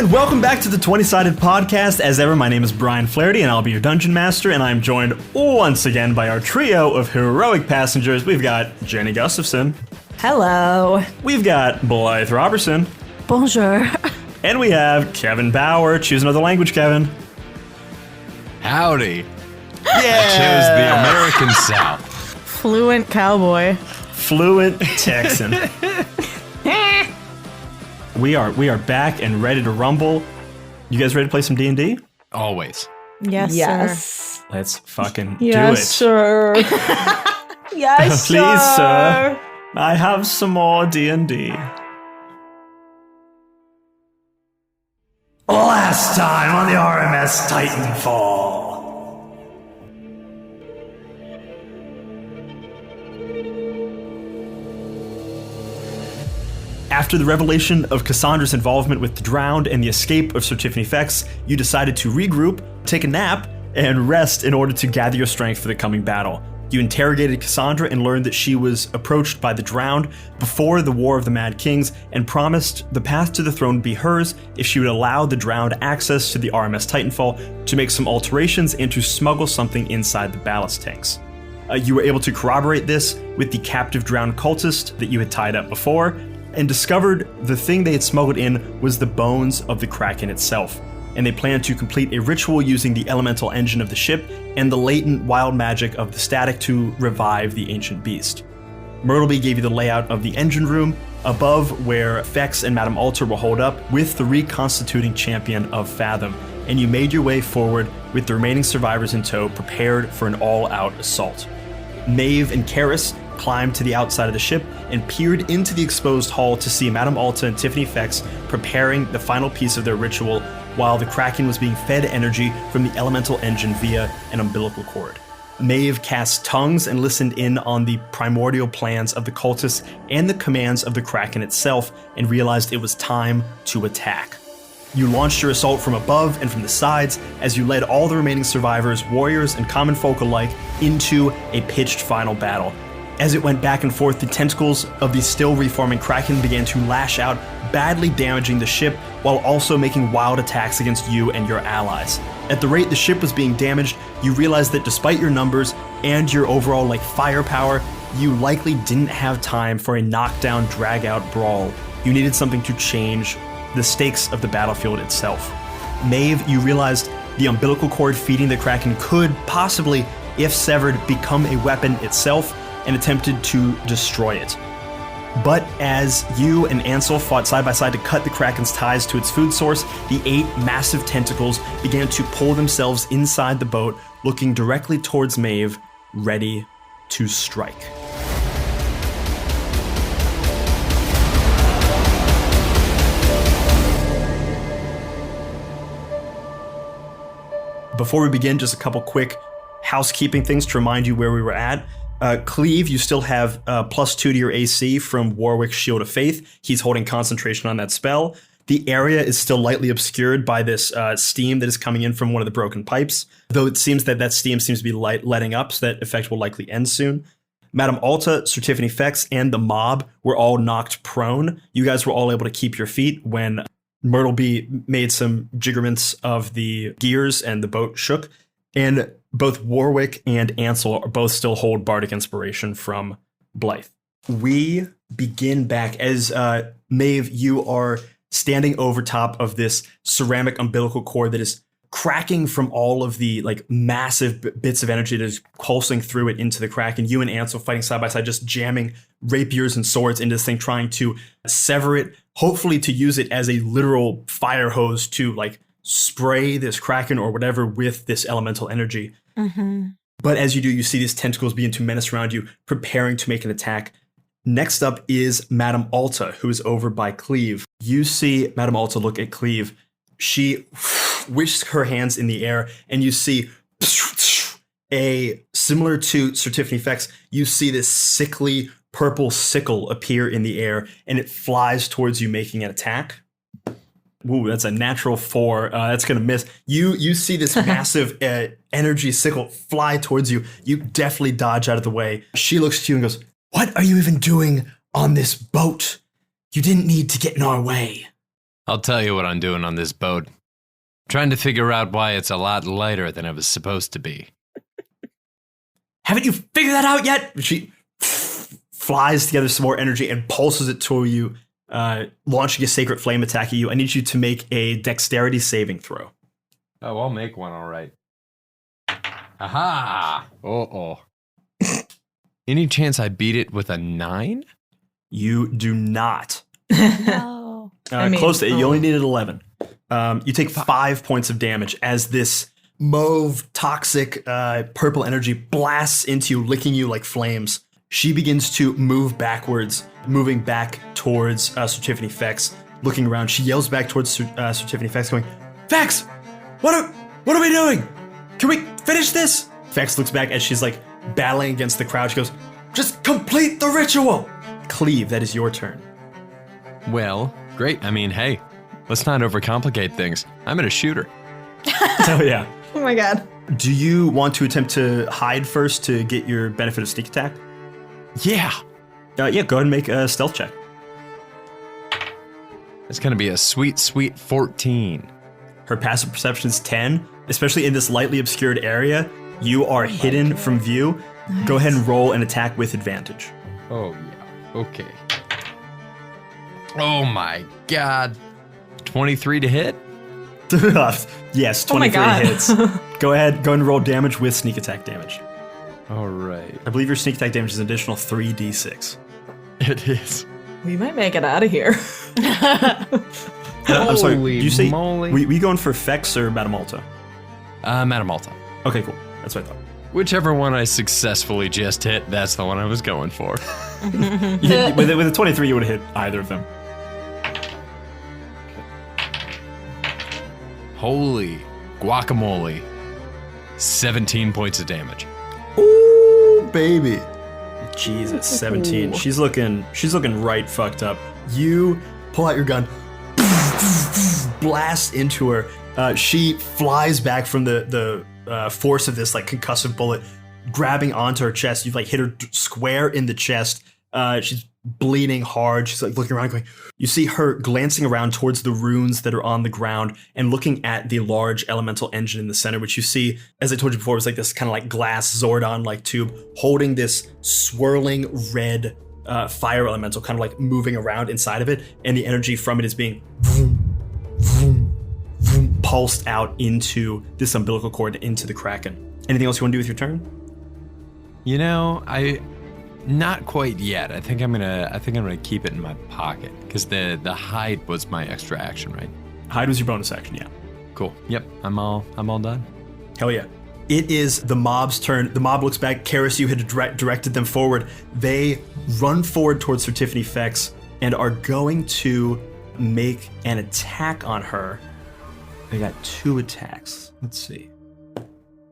And welcome back to the 20-Sided Podcast. As ever, my name is Brian Flaherty, and I'll be your Dungeon Master, and I'm joined once again by our trio of heroic passengers. We've got Jenny Gustafson. Hello. We've got Blythe Roberson. Bonjour. And we have Kevin Bauer. Choose another language, Kevin. Howdy. Yeah. I chose the American South. Fluent cowboy. Fluent Texan. We are back and ready to rumble. You guys ready to play some D&D? Always. Yes, Yes. Let's fucking Yes, do it. sir. Yes, Please, sir. I have some more D&D. Last time on the R.M.S. Titanfall. After the revelation of Cassandra's involvement with the Drowned and the escape of Sir Tiffany Fex, you decided to regroup, take a nap, and rest in order to gather your strength for the coming battle. You interrogated Cassandra and learned that she was approached by the Drowned before the War of the Mad Kings and promised the path to the throne would be hers if she would allow the Drowned access to the R.M.S. Titanfall to make some alterations and to smuggle something inside the ballast tanks. You were able to corroborate this with the captive Drowned cultist that you had tied up before, and discovered the thing they had smuggled in was the bones of the Kraken itself, and they planned to complete a ritual using the elemental engine of the ship and the latent wild magic of the static to revive the ancient beast. Meadhbh gave you the layout of the engine room above where Fex and Madame Alter will hold up with the reconstituting champion of Fathom, and you made your way forward with the remaining survivors in tow, prepared for an all-out assault. Meadhbh and Karis climbed to the outside of the ship and peered into the exposed hull to see Madame Alta and Tiffany Fex preparing the final piece of their ritual while the Kraken was being fed energy from the elemental engine via an umbilical cord. Meadhbh cast tongues and listened in on the primordial plans of the cultists and the commands of the Kraken itself and realized it was time to attack. You launched your assault from above and from the sides as you led all the remaining survivors, warriors and common folk alike, into a pitched final battle. As it went back and forth, the tentacles of the still reforming Kraken began to lash out, badly damaging the ship while also making wild attacks against you and your allies. At the rate the ship was being damaged, you realized that despite your numbers and your overall firepower, you likely didn't have time for a knockdown, drag-out brawl. You needed something to change the stakes of the battlefield itself. Meadhbh, you realized the umbilical cord feeding the Kraken could possibly, if severed, become a weapon itself, and attempted to destroy it. But as you and Ansel fought side by side to cut the Kraken's ties to its food source, the 8 massive tentacles began to pull themselves inside the boat, looking directly towards Meadhbh, ready to strike. Before we begin, just a couple quick housekeeping things to remind you where we were at. Cleave, you still have +2 to your AC from Warwick's Shield of Faith. He's holding concentration on that spell. The area is still lightly obscured by this steam that is coming in from one of the broken pipes, though it seems that steam seems to be letting up, so that effect will likely end soon. Madame Alta, Sir Tiffany Fex, and the mob were all knocked prone. You guys were all able to keep your feet when Meadhbh made some jiggerments of the gears and the boat shook. And both Warwick and Ansel are both still hold Bardic Inspiration from Blythe. We begin back as Meadhbh, you are standing over top of this ceramic umbilical cord that is cracking from all of the massive bits of energy that is pulsing through it into the Kraken. You and Ansel fighting side by side, just jamming rapiers and swords into this thing, trying to sever it, hopefully to use it as a literal fire hose to spray this Kraken or whatever with this elemental energy. Mm-hmm. But as you do, you see these tentacles begin to menace around you, preparing to make an attack. Next up is Madame Alta, who is over by Cleave. You see Madame Alta look at Cleave. She whisks her hands in the air, and you see similar to Sir Tiffany Fex, you see this sickly purple sickle appear in the air, and it flies towards you, making an attack. Ooh, that's a natural 4. That's going to miss. You see this massive energy sickle fly towards you. You definitely dodge out of the way. She looks to you and goes, "What are you even doing on this boat? You didn't need to get in our way." I'll tell you what I'm doing on this boat. Trying to figure out why it's a lot lighter than it was supposed to be. Haven't you figured that out yet? She flies together some more energy and pulses it to you, launching a sacred flame attack at you. I need you to make a dexterity saving throw. Oh, I'll make one, all right. Aha! Uh-oh. Any chance I beat it with a 9? You do not. No. Close to it. You only needed 11. You take 5 points of damage as this mauve, toxic, purple energy blasts into you, licking you like flames. She begins to move backwards, moving back towards Sir Tiffany Fex. Looking around, she yells back towards Sir Tiffany Fex, going, "Fex, what are we doing? Can we finish this?" Fex looks back as she's like battling against the crowd. She goes, "Just complete the ritual." Cleave, that is your turn. Well, great. I mean, hey, let's not overcomplicate things. I'm in a shooter. Oh yeah. Oh my god. Do you want to attempt to hide first to get your benefit of sneak attack? Yeah. Yeah, go ahead and make a stealth check. It's going to be a sweet, sweet 14. Her passive perception is 10, especially in this lightly obscured area. You are hidden from view. Nice. Go ahead and roll an attack with advantage. Oh, yeah. Okay. Oh, my God. 23 to hit? Yes, 23 oh my God. hits. Go ahead and roll damage with sneak attack damage. All right. I believe your sneak attack damage is an additional 3d6. It is. We might make it out of here. I'm sorry, Holy you say, moly. we going for Fex or Meadhbh? Meadhbh. Okay, cool. That's what I thought. Whichever one I successfully just hit, that's the one I was going for. With a 23, you would have hit either of them. Holy guacamole. 17 points of damage. Ooh, baby. Jesus, 17. She's looking right fucked up. You pull out your gun, blast into her. She flies back from the force of this like concussive bullet, grabbing onto her chest. You've like hit her square in the chest. She's bleeding hard. She's like looking around going, you see her glancing around towards the runes that are on the ground and looking at the large elemental engine in the center, which you see, as I told you before, was like this kind of like glass Zordon-like tube holding this swirling red fire elemental kind of like moving around inside of it, and the energy from it is being vroom, vroom, vroom, pulsed out into this umbilical cord, into the Kraken. Anything else you want to do with your turn? You know, not quite yet. I think I'm gonna keep it in my pocket because the hide was my extra action, right? Hide was your bonus action, yeah. Cool. Yep. I'm all done. Hell yeah. It is the mob's turn. The mob looks back. Karis, you had directed them forward. They run forward towards Sir Tiffany Fex and are going to make an attack on her. They got 2 attacks. Let's see.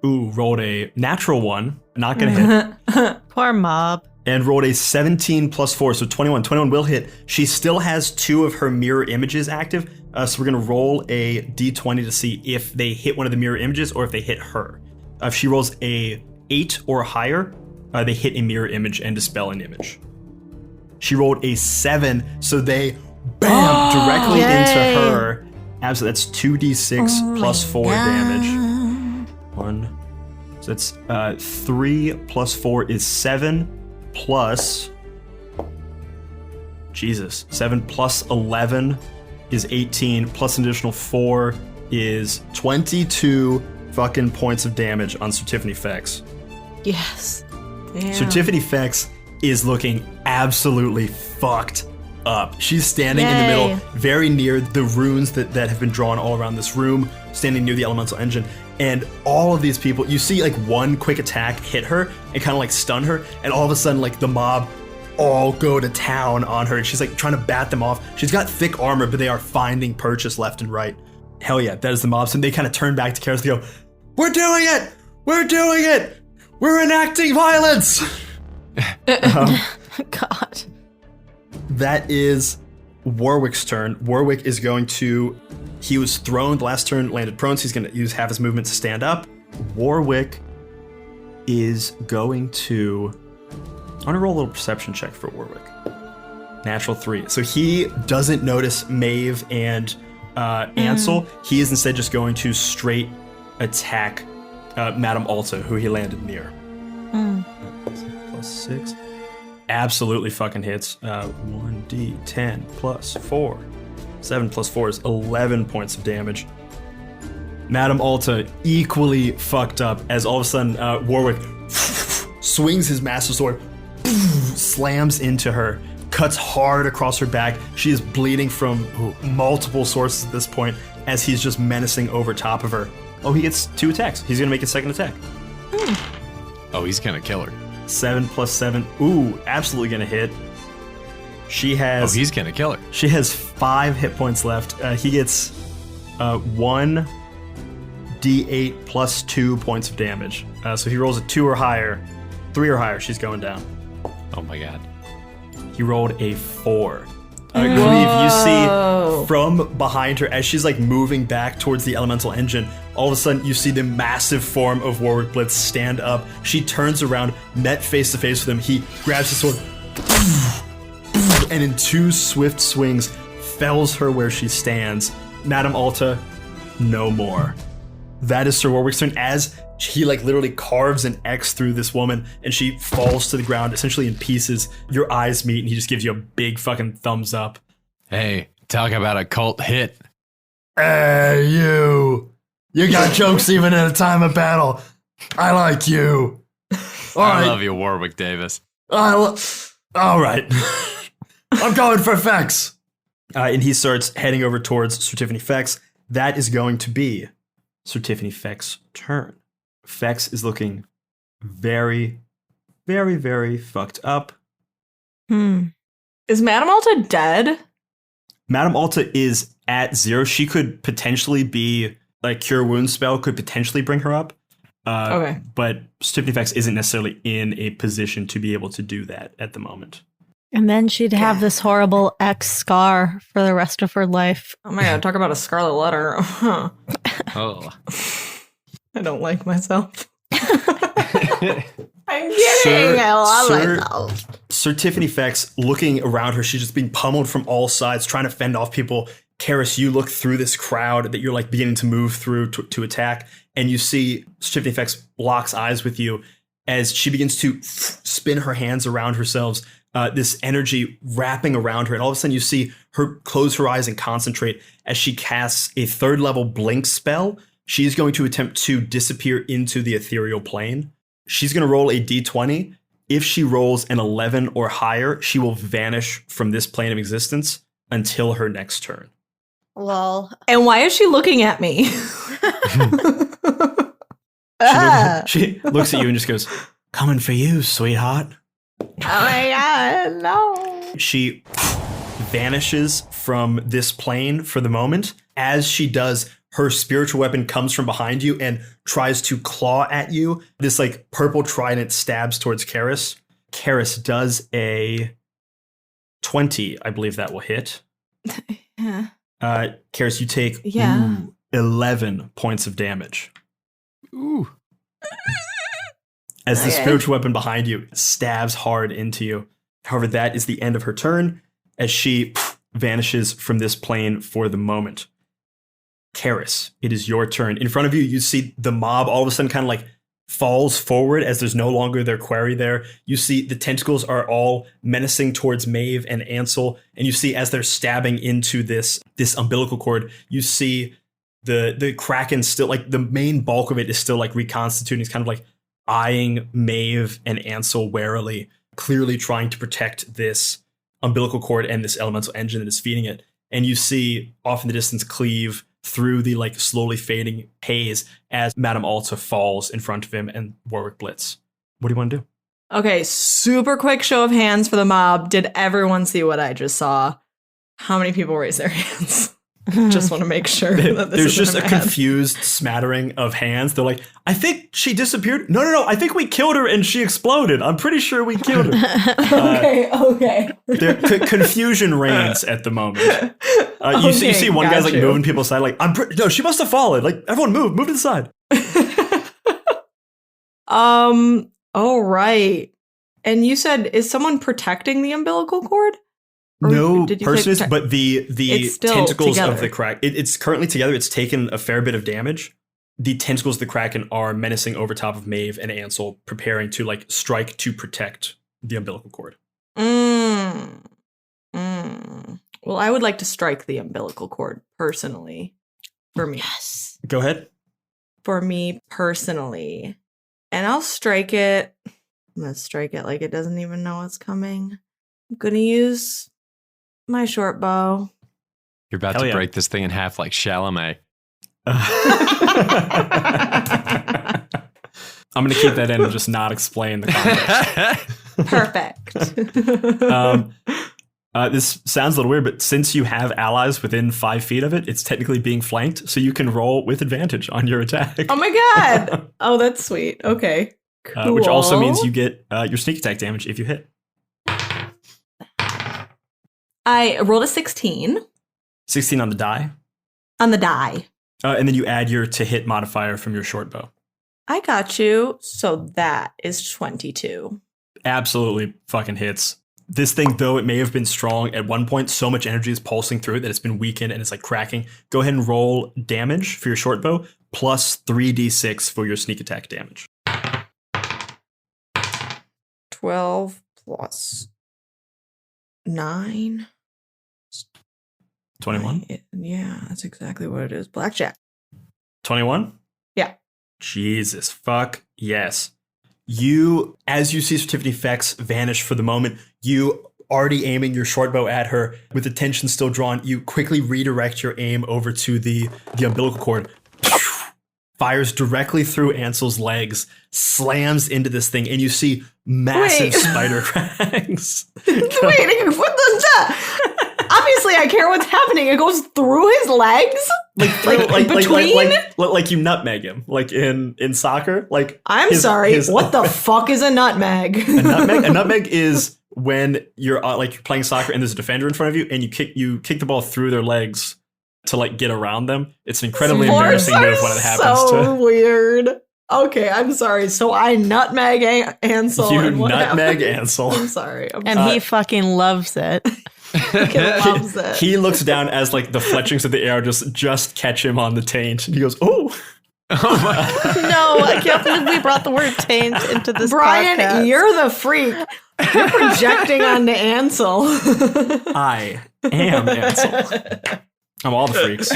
Ooh, rolled a natural 1. Not gonna hit. Poor mob. And rolled a 17 plus 4, so 21. 21 will hit. She still has 2 of her mirror images active, so we're going to roll a d20 to see if they hit one of the mirror images or if they hit her. If she rolls a 8 or higher, they hit a mirror image and dispel an image. She rolled a 7, so they bam directly into her. Absolutely, that's 2d6 plus 4 damage. 1. So that's 3 plus 4 is 7. Plus, Jesus, 7 plus 11 is 18, plus an additional 4 is 22 fucking points of damage on Sir Tiffany Fex. Yes. Damn. Sir Tiffany Fex is looking absolutely fucked up. She's standing in the middle, very near the runes that have been drawn all around this room, standing near the elemental engine. And all of these people, you see like one quick attack hit her and kind of like stun her, and all of a sudden like the mob all go to town on her, and she's like trying to bat them off. She's got thick armor, but they are finding purchase left and right. Hell yeah, that is the mob. So they kind of turn back to Karis and go, "We're doing it! We're doing it! We're enacting violence!" God. That is Warwick's turn. Warwick is going to... He was thrown the last turn, landed prone, so he's going to use half his movement to stand up. Warwick is going to... I want to roll a little perception check for Warwick. Natural 3. So he doesn't notice Meadhbh and Ansel. He is instead just going to straight attack Madame Alta, who he landed near. Plus 6. Absolutely fucking hits. 1d10 plus 4. 7 plus 4 is 11 points of damage. Madame Alta equally fucked up as all of a sudden Warwick swings his master sword, slams into her, cuts hard across her back. She is bleeding from multiple sources at this point as he's just menacing over top of her. Oh, he gets 2 attacks. He's gonna make a second attack. Oh, he's gonna kill her. 7 plus 7. Ooh, absolutely gonna hit. She has. Oh, he's gonna kill her. She has 5 hit points left. He gets 1 d8 plus 2 points of damage. So if he rolls a 2 or higher, 3 or higher, she's going down. Oh my god. He rolled a 4. Cleave, you see from behind her as she's like moving back towards the elemental engine, all of a sudden you see the massive form of Warwick Blitz stand up. She turns around, met face to face with him. He grabs his sword and in 2 swift swings fells her where she stands. Madame Alta, no more. That is Sir Warwick's turn as he like literally carves an X through this woman and she falls to the ground essentially in pieces. Your eyes meet and he just gives you a big fucking thumbs up. Hey, talk about a cult hit. Hey, you got jokes even at a time of battle. I like you. I love you, Warwick Davis. All right. I'm going for Fex. And he starts heading over towards Sir Tiffany Fex. That is going to be Sir Tiffany Fex's turn. Fex is looking very, very, very fucked up. Is Madame Alta dead? Madame Alta is at 0. She could potentially be, like, Cure Wounds spell could potentially bring her up. Okay. But Sir Tiffany Fex isn't necessarily in a position to be able to do that at the moment. And then she'd have this horrible X scar for the rest of her life. Oh my god, talk about a scarlet letter. Oh. I don't like myself. I'm kidding. Sir- I love Sir- myself. Sir Tiffany Fex, looking around her, she's just being pummeled from all sides, trying to fend off people. Karis, you look through this crowd that you're like beginning to move through to attack, and you see Sir Tiffany Fex locks eyes with you as she begins to spin her hands around herself, this energy wrapping around her, and all of a sudden you see her close her eyes and concentrate as she casts a 3rd level blink spell. She's going to attempt to disappear into the ethereal plane. She's going to roll a d20. If she rolls an 11 or higher, she will vanish from this plane of existence until her next turn. Lol. And why is she looking at me? She looks at you and just goes, "Coming for you, sweetheart." Oh my god, no. She vanishes from this plane for the moment. As she does, her spiritual weapon comes from behind you and tries to claw at you. This like purple trident stabs towards Karis. Karis does a 20. I believe that will hit. Yeah. Karis, you take 11 points of damage. Ooh. As the spiritual weapon behind you stabs hard into you. However, that is the end of her turn as she vanishes from this plane for the moment. Karis, it is your turn. In front of you, you see the mob all of a sudden kind of like falls forward as there's no longer their quarry there. You see the tentacles are all menacing towards Meadhbh and Ansel, and you see as they're stabbing into this umbilical cord, you see the Kraken still, like the main bulk of it is still like reconstituting. It's kind of like eyeing Meadhbh and Ansel warily, clearly trying to protect this umbilical cord and this elemental engine that is feeding it. And you see off in the distance Cleave through the like slowly fading haze as Madame Alta falls in front of him and Warwick Blitz. What do you want to do? Okay, super quick show of hands for the mob. Did everyone see what I just saw? How many people raised their hands? Just want to make sure that this There's just a isn't bad. confused smattering of hands. They're like, I think she disappeared. No. I think we killed her and she exploded. I'm pretty sure we killed her. Okay. Confusion reigns at the moment. You see one guy's like got you. moving people aside. Like, no, she must have fallen. Like, everyone move to the side. Oh, right. And you said, is someone protecting the umbilical cord? Or No did you person say is, but the It's still tentacles of together. the Kraken. It's currently together. It's taken a fair bit of damage. The tentacles of the Kraken are menacing over top of Meadhbh and Ansel, preparing to like strike to protect the umbilical cord. Well, I would like to strike the umbilical cord personally. For me. Yes. Go ahead. For me personally. And I'll strike it. I'm going to strike it like it doesn't even know it's coming. I'm going to use my short bow. You're about Hell to yeah. break this thing in half like Chalamet. I'm going to keep that in and just not explain the context. Perfect. This sounds a little weird, but since you have allies within 5 feet of it, it's technically being flanked, so you can roll with advantage on your attack. Oh my god. Oh, that's sweet. Okay. Cool. Which also means you get your sneak attack damage if you hit. I rolled a 16 16 on the die. on the die. And then you add your to hit modifier from your short bow. I got you. So that is 22. Absolutely fucking hits. This thing, though it may have been strong at one point, so much energy is pulsing through it that it's been weakened and it's like cracking. Go ahead and roll damage for your short bow plus 3d6 for your sneak attack damage. 12 plus 9. 21? Yeah, that's exactly what it is. Blackjack. 21? Yeah. Jesus, fuck yes. You, as you see Certificate Effects vanish for the moment, you already aiming your short bow at her with the tension still drawn, you quickly redirect your aim over to the umbilical cord. Fires directly through Ansel's legs, slams into this thing, and you see massive spider cracks. Wait, what does that? Obviously, I care what's happening. It goes through his legs? Like you nutmeg him, like in soccer. Like I'm sorry. What the fuck is a nutmeg? A nutmeg is when you're like you're playing soccer and there's a defender in front of you and you kick the ball through their legs to like get around them. It's an incredibly embarrassing move when it happens. So weird. Okay, I'm sorry. So I nutmeg Ansel. You and what nutmeg happened? Ansel. I'm sorry. And he fucking loves it. He loves it. He looks down as like the fletchings of the air just catch him on the taint. And he goes, "Oh, Oh my! No, I can't believe we brought the word taint into this Brian, podcast. you're the freak. You're projecting onto Ansel. I am Ansel. I'm all the freaks."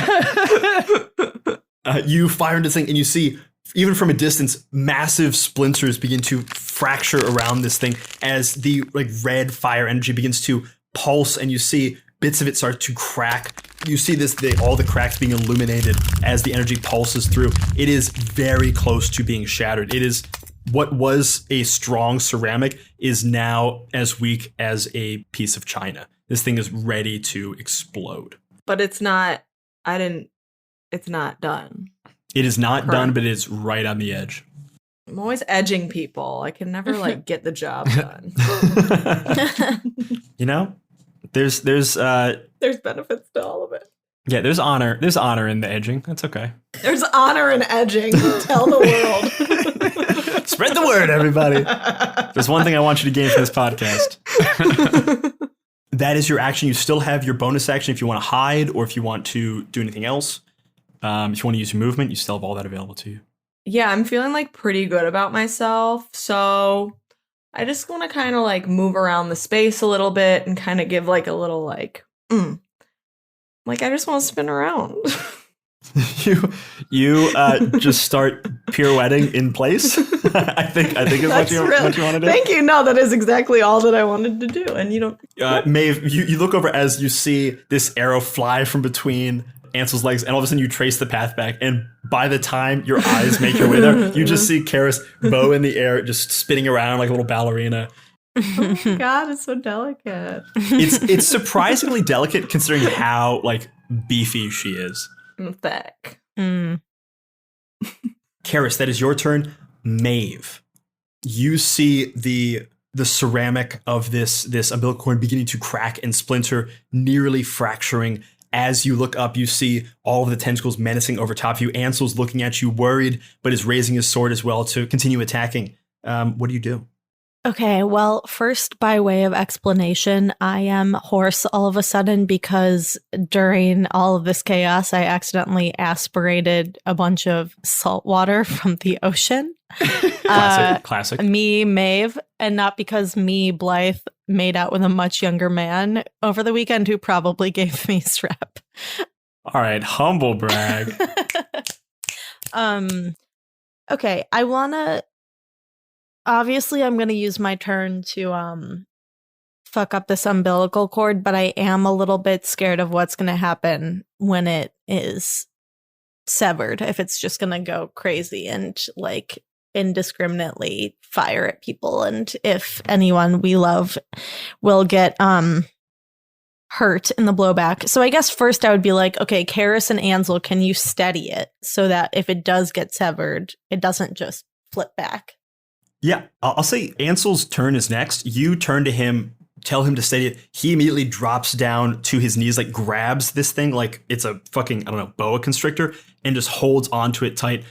You fire into this thing and you see, even from a distance, massive splinters begin to fracture around this thing as the like red fire energy begins to pulse, and you see bits of it start to crack. You see all the cracks being illuminated as the energy pulses through. It is very close to being shattered. It is what was a strong ceramic is now as weak as a piece of china. This thing is ready to explode. But it's not. It's not done. It is not Correct. done, but it's right on the edge. I'm always edging people. I can never like get the job done. You know, there's There's benefits to all of it. yeah, there's honor in the edging. That's okay. There's honor in edging. Tell the world. Spread the word, everybody. There's one thing I want you to gain from this podcast. That is your action. You still have your bonus action if you want to hide or if you want to do anything else. If you want to use your movement, you still have all that available to you. Yeah, I'm feeling like pretty good about myself. So I just want to kind of like move around the space a little bit and kind of give like a little like, like I just want to spin around. You just start pirouetting in place. I think is what you want to do. Thank you. No, that is exactly all that I wanted to do. And you don't. Maeve, you look over as you see this arrow fly from between Ansel's legs, and all of a sudden you trace the path back, and by the time your eyes make your way there, you just see Karis, bow in the air, just spinning around like a little ballerina. Oh my god, it's so delicate. It's surprisingly delicate considering how like beefy she is. I'm thick. Karis, that is your turn. Maeve, you see the ceramic of this umbilical cord beginning to crack and splinter, nearly fracturing. As you look up, you see all of the tentacles menacing over top of you. Ansel's looking at you, worried, but is raising his sword as well to continue attacking. What do you do? Okay, well, first, by way of explanation, I am hoarse all of a sudden because during all of this chaos, I accidentally aspirated a bunch of salt water from the ocean. Classic. Me, Meadhbh, and not because me, Blythe, made out with a much younger man over the weekend who probably gave me strep. All right, humble brag. Okay, I want to... Obviously, I'm going to use my turn to fuck up this umbilical cord, but I am a little bit scared of what's going to happen when it is severed, if it's just going to go crazy and like indiscriminately fire at people, and if anyone we love will get hurt in the blowback. So I guess first I would be like, okay, Karis and Ansel, can you steady it so that if it does get severed, it doesn't just flip back? Yeah, I'll say Ansel's turn is next. You turn to him, tell him to steady it. He immediately drops down to his knees, like grabs this thing like it's a fucking, I don't know, boa constrictor, and just holds onto it tight,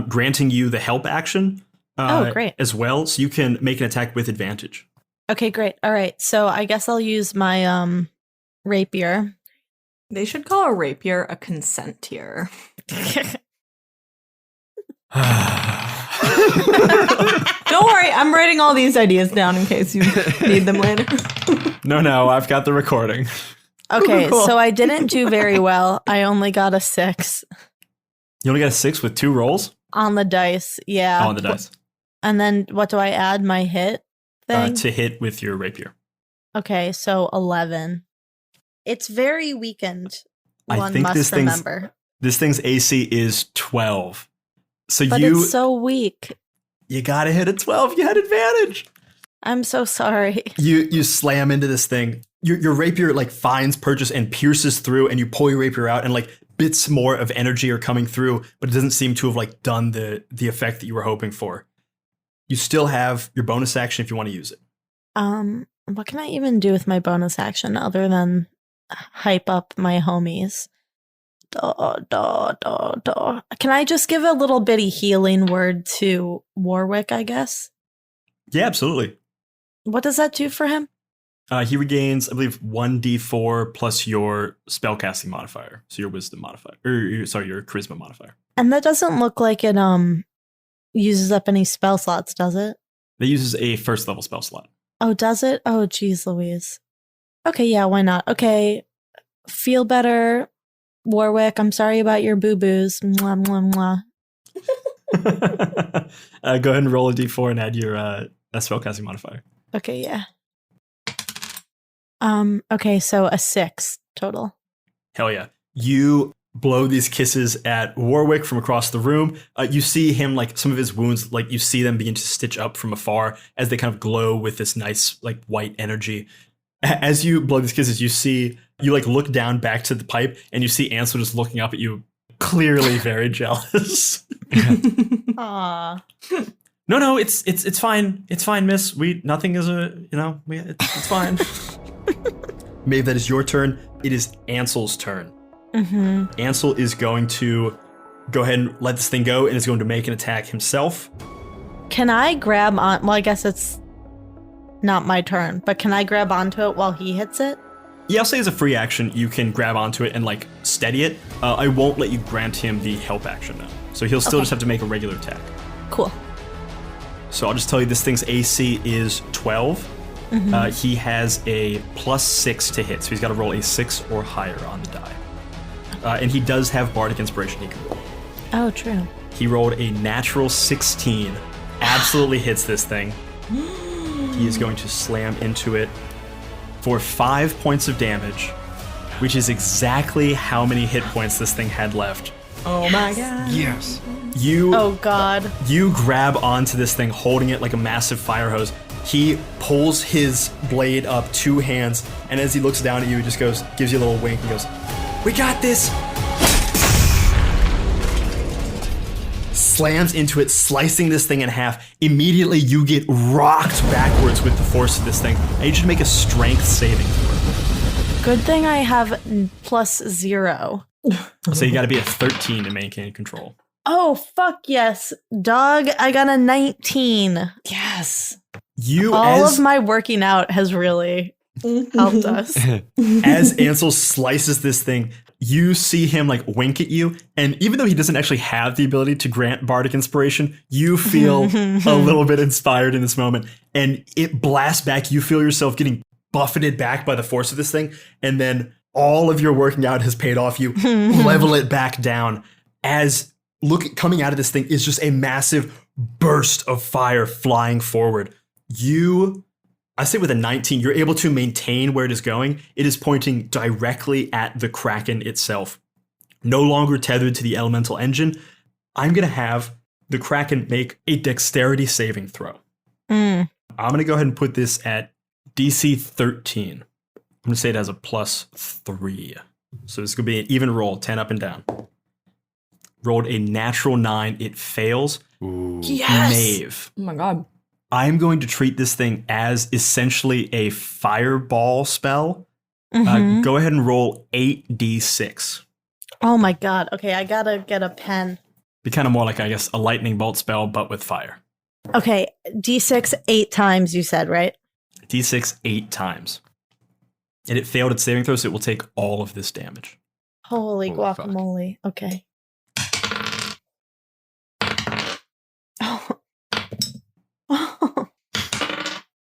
granting you the help action great. As well. So you can make an attack with advantage. Okay, great. All right. So I guess I'll use my rapier. They should call a rapier a consent tier. Don't worry, I'm writing all these ideas down in case you need them later. No, I've got the recording. Okay, Cool. so I didn't do very well. I only got a 6 You only got a 6 with 2 rolls? on the dice. Yeah. On the dice. And then what do I add? My hit thing? To hit with your rapier. Okay, so 11. It's very weakened. I One think must remember. This thing's AC is 12. So But it's so weak. you gotta hit a 12. You had advantage. I'm so sorry. You slam into this thing. Your rapier like finds purchase and pierces through, and you pull your rapier out, and like bits more of energy are coming through, but it doesn't seem to have like done the effect that you were hoping for. You still have your bonus action if you want to use it. What can I even do with my bonus action other than hype up my homies? Can I just give a little bitty healing word to Warwick, I guess? Yeah, absolutely. What does that do for him? He regains, I believe, 1d4 plus your spellcasting modifier. So your wisdom modifier. Your charisma modifier. And that doesn't look like it uses up any spell slots, does it? That uses a first level spell slot. Oh, does it? Oh, geez Louise. Okay, yeah, why not? Okay, feel better, Warwick. I'm sorry about your boo-boos. Mwah, mwah, mwah. Go ahead and roll a d4 and add your spellcasting modifier. Okay, yeah. Okay, so a 6 total. Hell yeah. You blow these kisses at Warwick from across the room. You see him, like, some of his wounds, like, you see them begin to stitch up from afar as they kind of glow with this nice, like, white energy. As you blow these kisses, you like look down back to the pipe, and you see Ansel just looking up at you, clearly very jealous. Aww. No, it's fine. It's fine, miss. Nothing is it's fine. Maeve, that is your turn. It is Ansel's turn. Mm-hmm. Ansel is going to go ahead and let this thing go and is going to make an attack himself. Can I grab on? Well, I guess it's not my turn, but can I grab onto it while he hits it? Yeah, I'll say as a free action, you can grab onto it and like steady it. I won't let you grant him the help action though. So he'll still just have to make a regular attack. Cool. So I'll just tell you this thing's AC is 12. Mm-hmm. He has a +6 to hit, so he's got to roll a 6 or higher on the die. And he does have Bardic Inspiration he can roll. Oh, true. He rolled a natural 16. Absolutely hits this thing. He is going to slam into it for 5 points of damage, which is exactly how many hit points this thing had left. Oh my god. Yes. Oh god. You grab onto this thing, holding it like a massive fire hose. He pulls his blade up 2 hands, and as he looks down at you, he just gives you a little wink and goes, "We got this!" Slams into it, slicing this thing in half. Immediately, you get rocked backwards with the force of this thing. I need you to make a strength saving throw. Good thing I have +0. So you got to be a 13 to maintain control. Oh, fuck yes. Dog, I got a 19. Yes. All of my working out has really helped us. As Ansel slices this thing, you see him like wink at you, and even though he doesn't actually have the ability to grant bardic inspiration, you feel a little bit inspired in this moment, and it blasts back. You feel yourself getting buffeted back by the force of this thing, and then all of your working out has paid off. You level it back down as coming out of this thing is just a massive burst of fire flying forward. I say with a 19, you're able to maintain where it is going. It is pointing directly at the Kraken itself. No longer tethered to the elemental engine. I'm going to have the Kraken make a dexterity saving throw. I'm going to go ahead and put this at DC 13. I'm going to say it has a +3. So this is going to be an even roll, 10 up and down. Rolled a natural 9. It fails. Ooh. Yes. Oh my god. I'm going to treat this thing as essentially a fireball spell. Go ahead and roll 8d6. Oh my god. Okay, I gotta get a pen. Be kind of more like, I guess, a lightning bolt spell, but with fire. Okay, D6 8 times, you said, right? D6 8 times. And it failed its saving throw, so it will take all of this damage. Holy Oh, guacamole. Okay.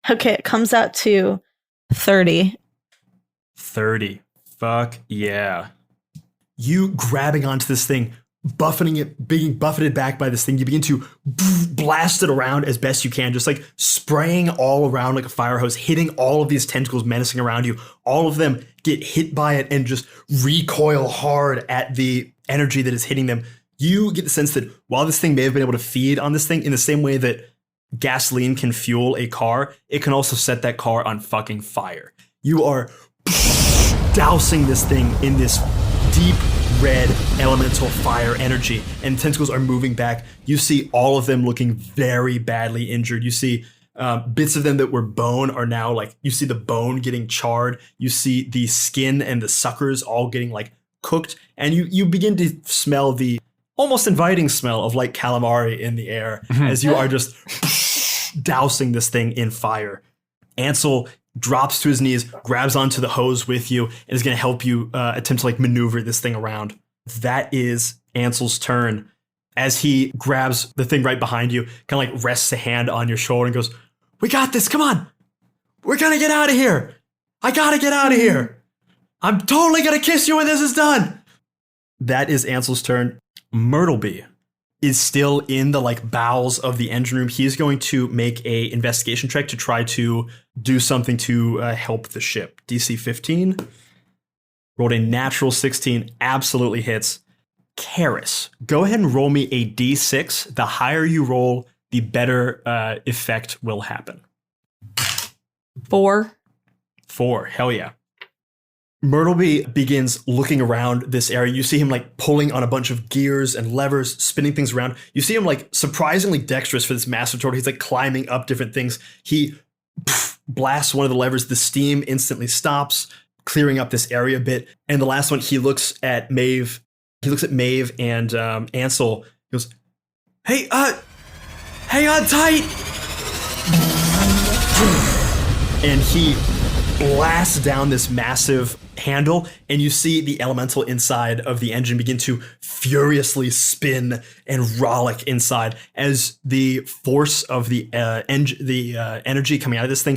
Okay, it comes out to 30. 30. Fuck yeah. You grabbing onto this thing, buffeting it, being buffeted back by this thing, you begin to blast it around as best you can, just like spraying all around like a fire hose, hitting all of these tentacles menacing around you. All of them get hit by it and just recoil hard at the energy that is hitting them. You get the sense that while this thing may have been able to feed on this thing in the same way that gasoline can fuel a car, it can also set that car on fucking fire. You are dousing this thing in this deep red elemental fire energy, and tentacles are moving back. You see all of them looking very badly injured. You see bits of them that were bone are now like, you see the bone getting charred. You see the skin and the suckers all getting like cooked, and you begin to smell the almost inviting smell of like calamari in the air as you are just dousing this thing in fire. Ansel drops to his knees, grabs onto the hose with you, and is going to help you attempt to like maneuver this thing around. That is Ansel's turn. As he grabs the thing right behind you, kind of like rests a hand on your shoulder and goes, "We got this, come on. We're going to get out of here. I got to get out of here. I'm totally going to kiss you when this is done." That is Ansel's turn. Meadhbh is still in the like bowels of the engine room. He's going to make a investigation check to try to do something to help the ship. DC 15. Rolled a natural 16. Absolutely hits. Karis, go ahead and roll me a D6. The higher you roll, the better effect will happen. 4. 4. Hell yeah. Meadhbh begins looking around this area. You see him like pulling on a bunch of gears and levers, spinning things around. You see him like surprisingly dexterous for this massive turtle. He's like climbing up different things. He blasts one of the levers. The steam instantly stops, clearing up this area a bit. And the last one, he looks at Meadhbh. He looks at Meadhbh and Ansel. He goes, "Hey, hang on tight." And he blasts down this massive handle, and you see the elemental inside of the engine begin to furiously spin and rollick inside as the force of the energy coming out of this thing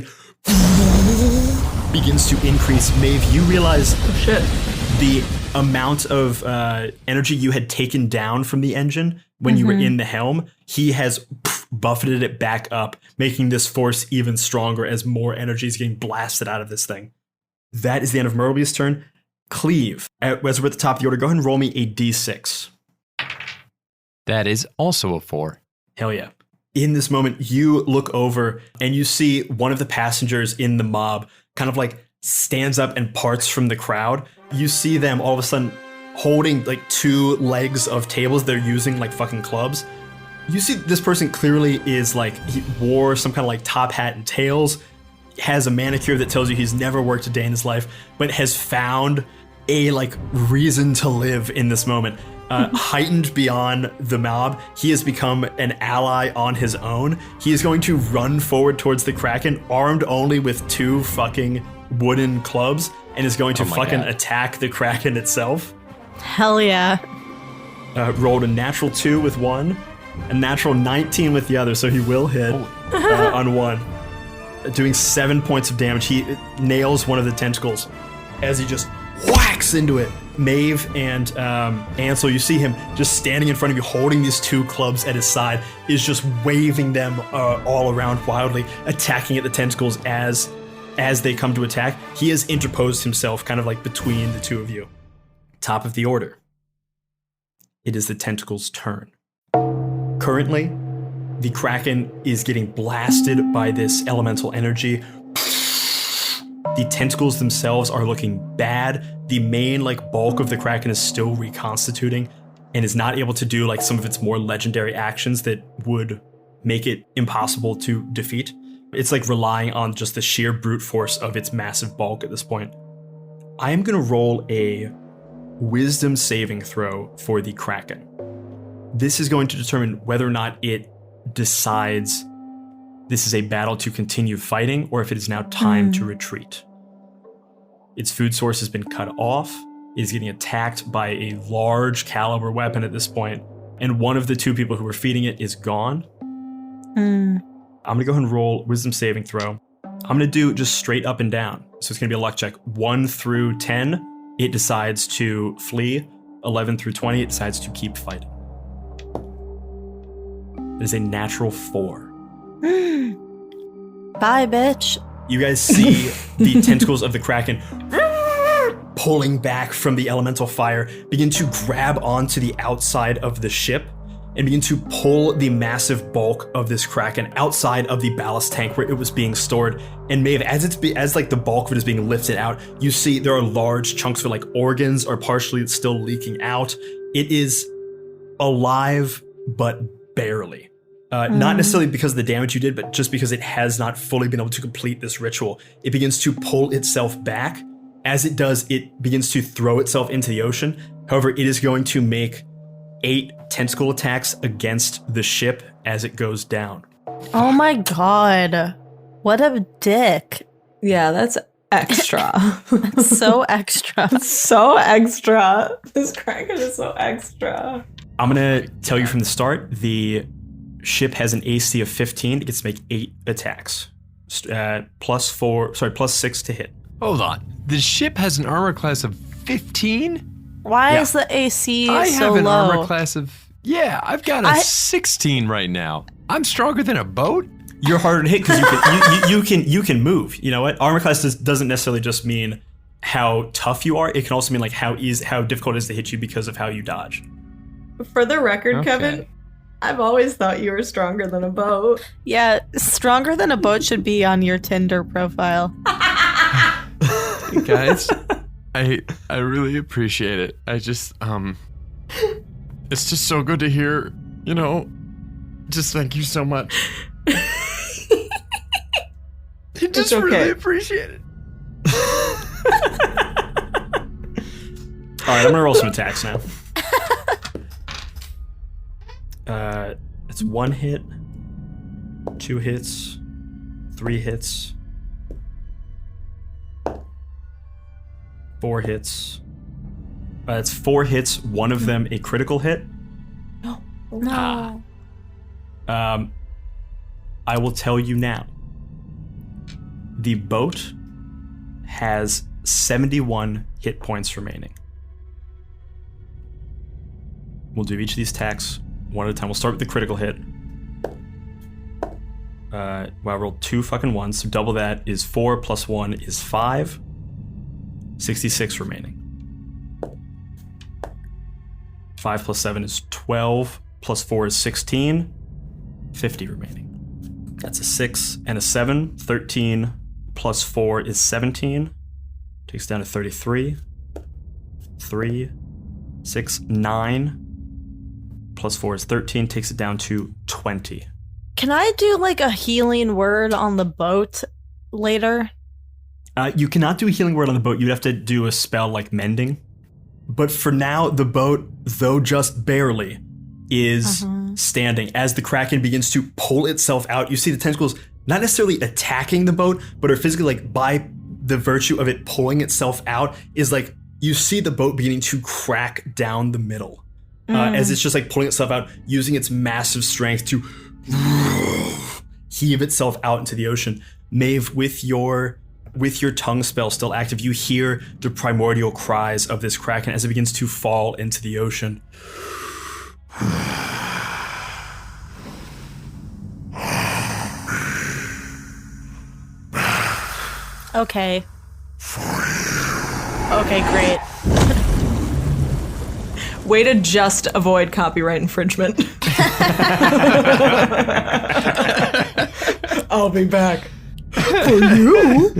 begins to increase. Meadhbh, you realize the amount of energy you had taken down from the engine when you were in the helm, he has buffeted it back up, making this force even stronger as more energy is getting blasted out of this thing. That is the end of Meadhbh's turn. Cleave, as we're at the top of the order, go ahead and roll me a d6. That is also a 4. Hell yeah. In this moment, you look over and you see one of the passengers in the mob kind of like stands up and parts from the crowd. You see them all of a sudden holding like 2 legs of tables they're using like fucking clubs. You see this person clearly is like, he wore some kind of like top hat and tails, has a manicure that tells you he's never worked a day in his life, but has found a like reason to live in this moment. heightened beyond the mob. He has become an ally on his own. He is going to run forward towards the Kraken, armed only with 2 fucking wooden clubs, and is going to fucking attack the Kraken itself. Hell yeah. Rolled a natural 2 with one, a natural 19 with the other, so he will hit on one. Doing 7 points of damage. He nails one of the tentacles as he just whacks into it. Meadhbh and Ansel, you see him just standing in front of you, holding these 2 clubs at his side, is just waving them all around wildly, attacking at the tentacles as they come to attack. He has interposed himself kind of like between the 2 of you. Top of the order. It is the tentacles' turn. Currently, the Kraken is getting blasted by this elemental energy. The tentacles themselves are looking bad. The main bulk of the Kraken is still reconstituting and is not able to do some of its more legendary actions that would make it impossible to defeat. It's relying on just the sheer brute force of its massive bulk at this point. I am going to roll a wisdom saving throw for the Kraken. This is going to determine whether or not it decides this is a battle to continue fighting or if it is now time to retreat. Its food source has been cut off. It is getting attacked by a large caliber weapon at this point, and one of the 2 people who were feeding it is gone. I'm going to go ahead and roll wisdom saving throw. I'm going to do just straight up and down. So it's going to be a luck check. 1 through 10, it decides to flee. 11 through 20, it decides to keep fighting. It is a natural 4. Bye, bitch. You guys see the tentacles of the Kraken pulling back from the elemental fire, begin to grab onto the outside of the ship, and begin to pull the massive bulk of this Kraken outside of the ballast tank where it was being stored. And Meadhbh, as the bulk of it is being lifted out, you see there are large chunks of organs are partially still leaking out. It is alive, but barely. Not necessarily because of the damage you did, but just because it has not fully been able to complete this ritual. It begins to pull itself back. As it does, it begins to throw itself into the ocean. However, it is going to make 8 tentacle attacks against the ship as it goes down. Oh my god. What a dick. Yeah, that's extra. That's so extra. So extra. This Kraken is so extra. I'm going to tell you from the start, the ship has an AC of 15. It gets to make 8 attacks. Plus 6 to hit. Hold on. The ship has an armor class of 15? Why is the AC so low? I have an armor class of... Yeah, I've got a 16 right now. I'm stronger than a boat? You're harder to hit because you can move. You know what? Armor class doesn't necessarily just mean how tough you are. It can also mean how difficult it is to hit you because of how you dodge. For the record, Kevin, I've always thought you were stronger than a boat. Yeah, stronger than a boat should be on your Tinder profile. Hey guys, I really appreciate it. I just it's just so good to hear, just thank you so much. I just really appreciate it. Alright, I'm gonna roll some attacks now. It's 1 hit, 2 hits, 3 hits, 4 hits. It's 4 hits, one of them a critical hit. No. I will tell you now. The boat has 71 hit points remaining. We'll do each of these attacks one at a time. We'll start with the critical hit. I rolled 2 fucking ones, so double that is 4 plus 1 is 5. 66 remaining. 5 plus 7 is 12, plus 4 is 16. 50 remaining. That's a 6 and a 7. 13 plus 4 is 17. Takes down to 33. 3, 6, 9. Plus 4 is 13. Takes it down to 20. Can I do a healing word on the boat later? You cannot do a healing word on the boat. You'd have to do a spell like mending. But for now, the boat, though just barely, is standing. As the Kraken begins to pull itself out, you see the tentacles not necessarily attacking the boat, but are physically, like, by the virtue of it pulling itself out, is like, you see the boat beginning to crack down the middle. As it's just like pulling itself out, using its massive strength to heave itself out into the ocean. Meadhbh, with your tongue spell still active, you hear the primordial cries of this Kraken as it begins to fall into the ocean. Okay. Okay, great. Way to just avoid copyright infringement. I'll be back. For you?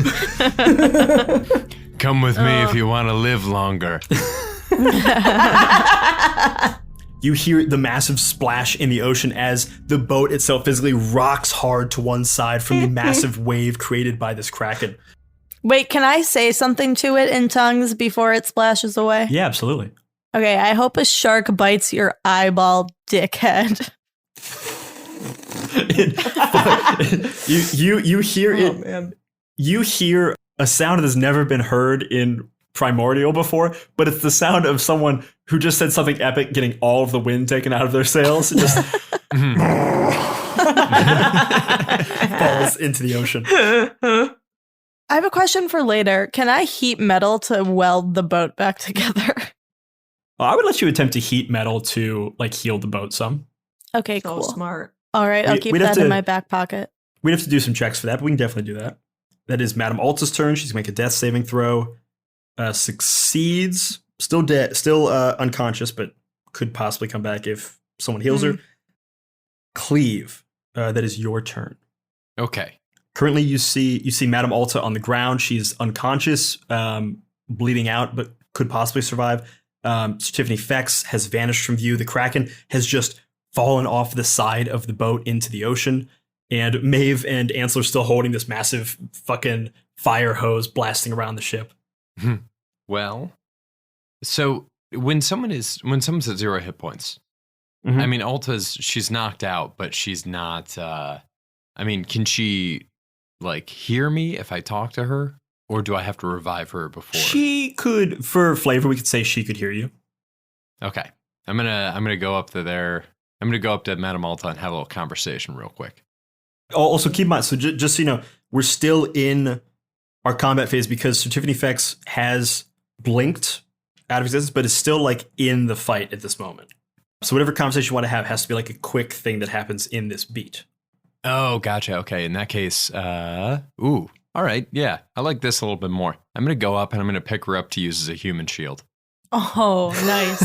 Come with me if you want to live longer. You hear the massive splash in the ocean as the boat itself physically rocks hard to one side from the massive wave created by this Kraken. Wait, can I say something to it in tongues before it splashes away? Yeah, absolutely. Okay, I hope a shark bites your eyeball, dickhead. you hear it. Man. You hear a sound that has never been heard in Primordial before, but it's the sound of someone who just said something epic, getting all of the wind taken out of their sails. It just falls into the ocean. I have a question for later. Can I heat metal to weld the boat back together? I would let you attempt to heat metal to like heal the boat some. Okay, So cool. smart. All right, I'll keep we'd have that in to- my back pocket. We'd have to do some checks for that, but we can definitely do that. That is Madame Alta's turn. She's going to make a death saving throw. Succeeds. Still dead. Still unconscious, but could possibly come back if someone heals her. Cleave. That is your turn. Okay. Currently, you see Madame Alta on the ground. She's unconscious, bleeding out, but could possibly survive. Sir Tiffany Fex has vanished from view. The Kraken has just fallen off the side of the boat into the ocean. And Meadhbh and Ansel are still holding this massive fucking fire hose blasting around the ship. Well, so when someone's at 0 hit points, I mean, she's knocked out, but she's not. I mean, can she like hear me if I talk to her, or do I have to revive her before? She could, for flavor, we could say she could hear you. Okay, I'm gonna go up to there. I'm gonna go up to Madame Alta and have a little conversation real quick. Also, keep in mind, so just so you know, we're still in our combat phase because Sir Tiffany Fex has blinked out of existence, but is still like in the fight at this moment. So whatever conversation you want to have has to be like a quick thing that happens in this beat. Oh, gotcha. Okay, in that case, all right, yeah, I like this a little bit more. I'm gonna go up and I'm gonna pick her up to use as a human shield. Oh, nice.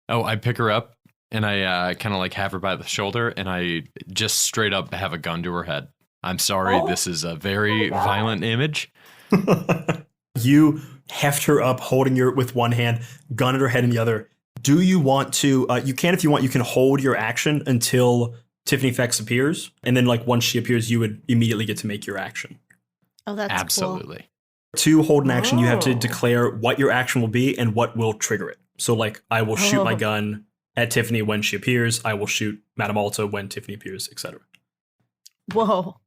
Oh, I pick her up and I kind of like have her by the shoulder and I just straight up have a gun to her head. I'm sorry, this is a very violent image. You heft her up, holding her with one hand, gun at her head in the other. Do you want to? You can, if you want, you can hold your action until Tiffany Fex appears, and then like once she appears, you would immediately get to make your action. Oh, that's Absolutely. To hold an action, you have to declare what your action will be and what will trigger it. So like, I will shoot my gun at Tiffany when she appears. I will shoot Madame Alta when Tiffany appears, etc. cool. Whoa.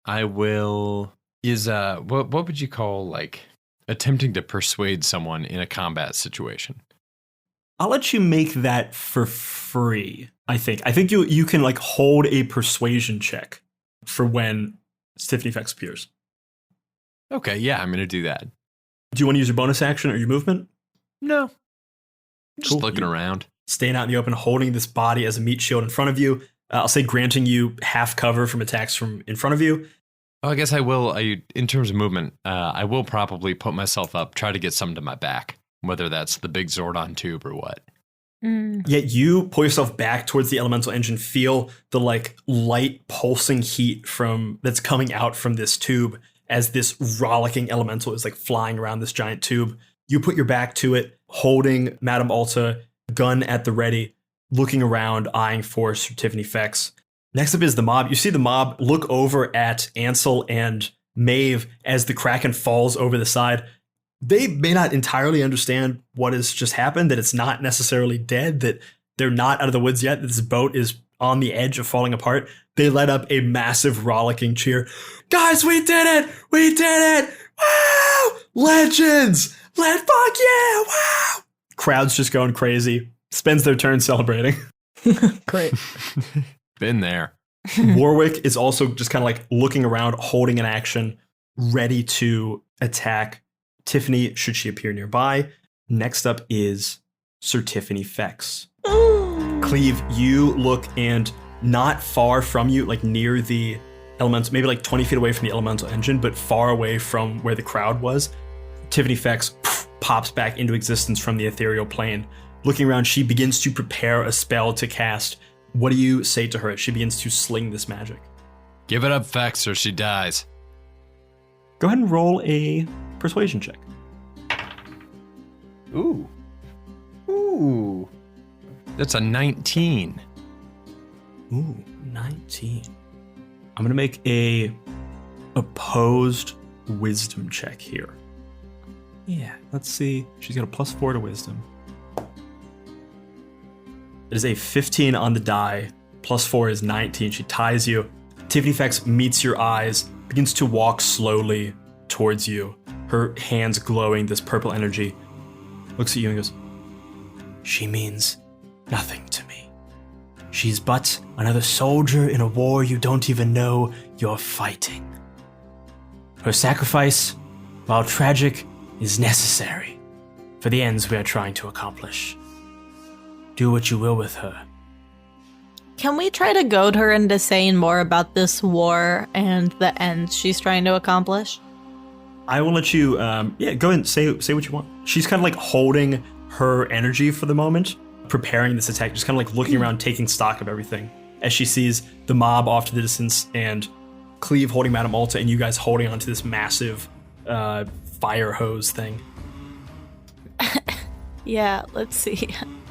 I will. What would you call like attempting to persuade someone in a combat situation? I'll let you make that for free. I think you can like hold a persuasion check for when Tiffany Fex appears. Okay, yeah, I'm gonna do that. Do you want to use your bonus action or your movement? No, just Cool. looking around. Staying out in the open, holding this body as a meat shield in front of you. I'll say granting you half cover from attacks from in front of you. Oh, I guess I will. In terms of movement, I will probably put myself up, try to get something to my back, whether that's the big Zordon tube or what. Yet you pull yourself back towards the elemental engine, feel the like light pulsing heat that's coming out from this tube as this rollicking elemental is like flying around this giant tube. You put your back to it, holding Madame Alta, gun at the ready, looking around, eyeing for Sir Tiffany Fex. Next up is the mob. You see the mob look over at Ansel and Meadhbh as the Kraken falls over the side. they may not entirely understand what has just happened, that it's not necessarily dead, that they're not out of the woods yet, that this boat is on the edge of falling apart. They let up a massive rollicking cheer. Guys, we did it! We did it! Wow! Legends! Fuck yeah! Wow! Crowd's just going crazy. Spends their turn celebrating. Great. Been there. Warwick is also just kind of like looking around, holding an action, ready to attack Tiffany should she appear nearby. Next up is Sir Tiffany Fex. Cleave, you look, and not far from you, like near the elemental, maybe like 20 feet away from the elemental engine, but far away from where the crowd was, Tiffany Fex pops back into existence from the ethereal plane. Looking around, she begins to prepare a spell to cast. What do you say to her as she begins to sling this magic? Give it up, Fex, or she dies. Go ahead and roll a persuasion check. Ooh. That's a 19. Ooh, 19. I'm gonna make a opposed wisdom check here. Yeah, let's see. She's got a +4 to wisdom. It is a 15 on the die. +4 is 19. She ties you. Tiffany Fex meets your eyes, begins to walk slowly towards you, her hands glowing this purple energy. Looks at you and goes, "She means nothing to me. She's but another soldier in a war you don't even know you're fighting. Her sacrifice, while tragic, is necessary for the ends we are trying to accomplish. Do what you will with her." Can we try to goad her into saying more about this war and the ends she's trying to accomplish? I will let you, go ahead and say what you want. She's kind of like holding her energy for the moment, preparing this attack, just kind of like looking around, taking stock of everything as she sees the mob off to the distance and Cleave holding Madame Alta and you guys holding onto this massive fire hose thing. Yeah, let's see.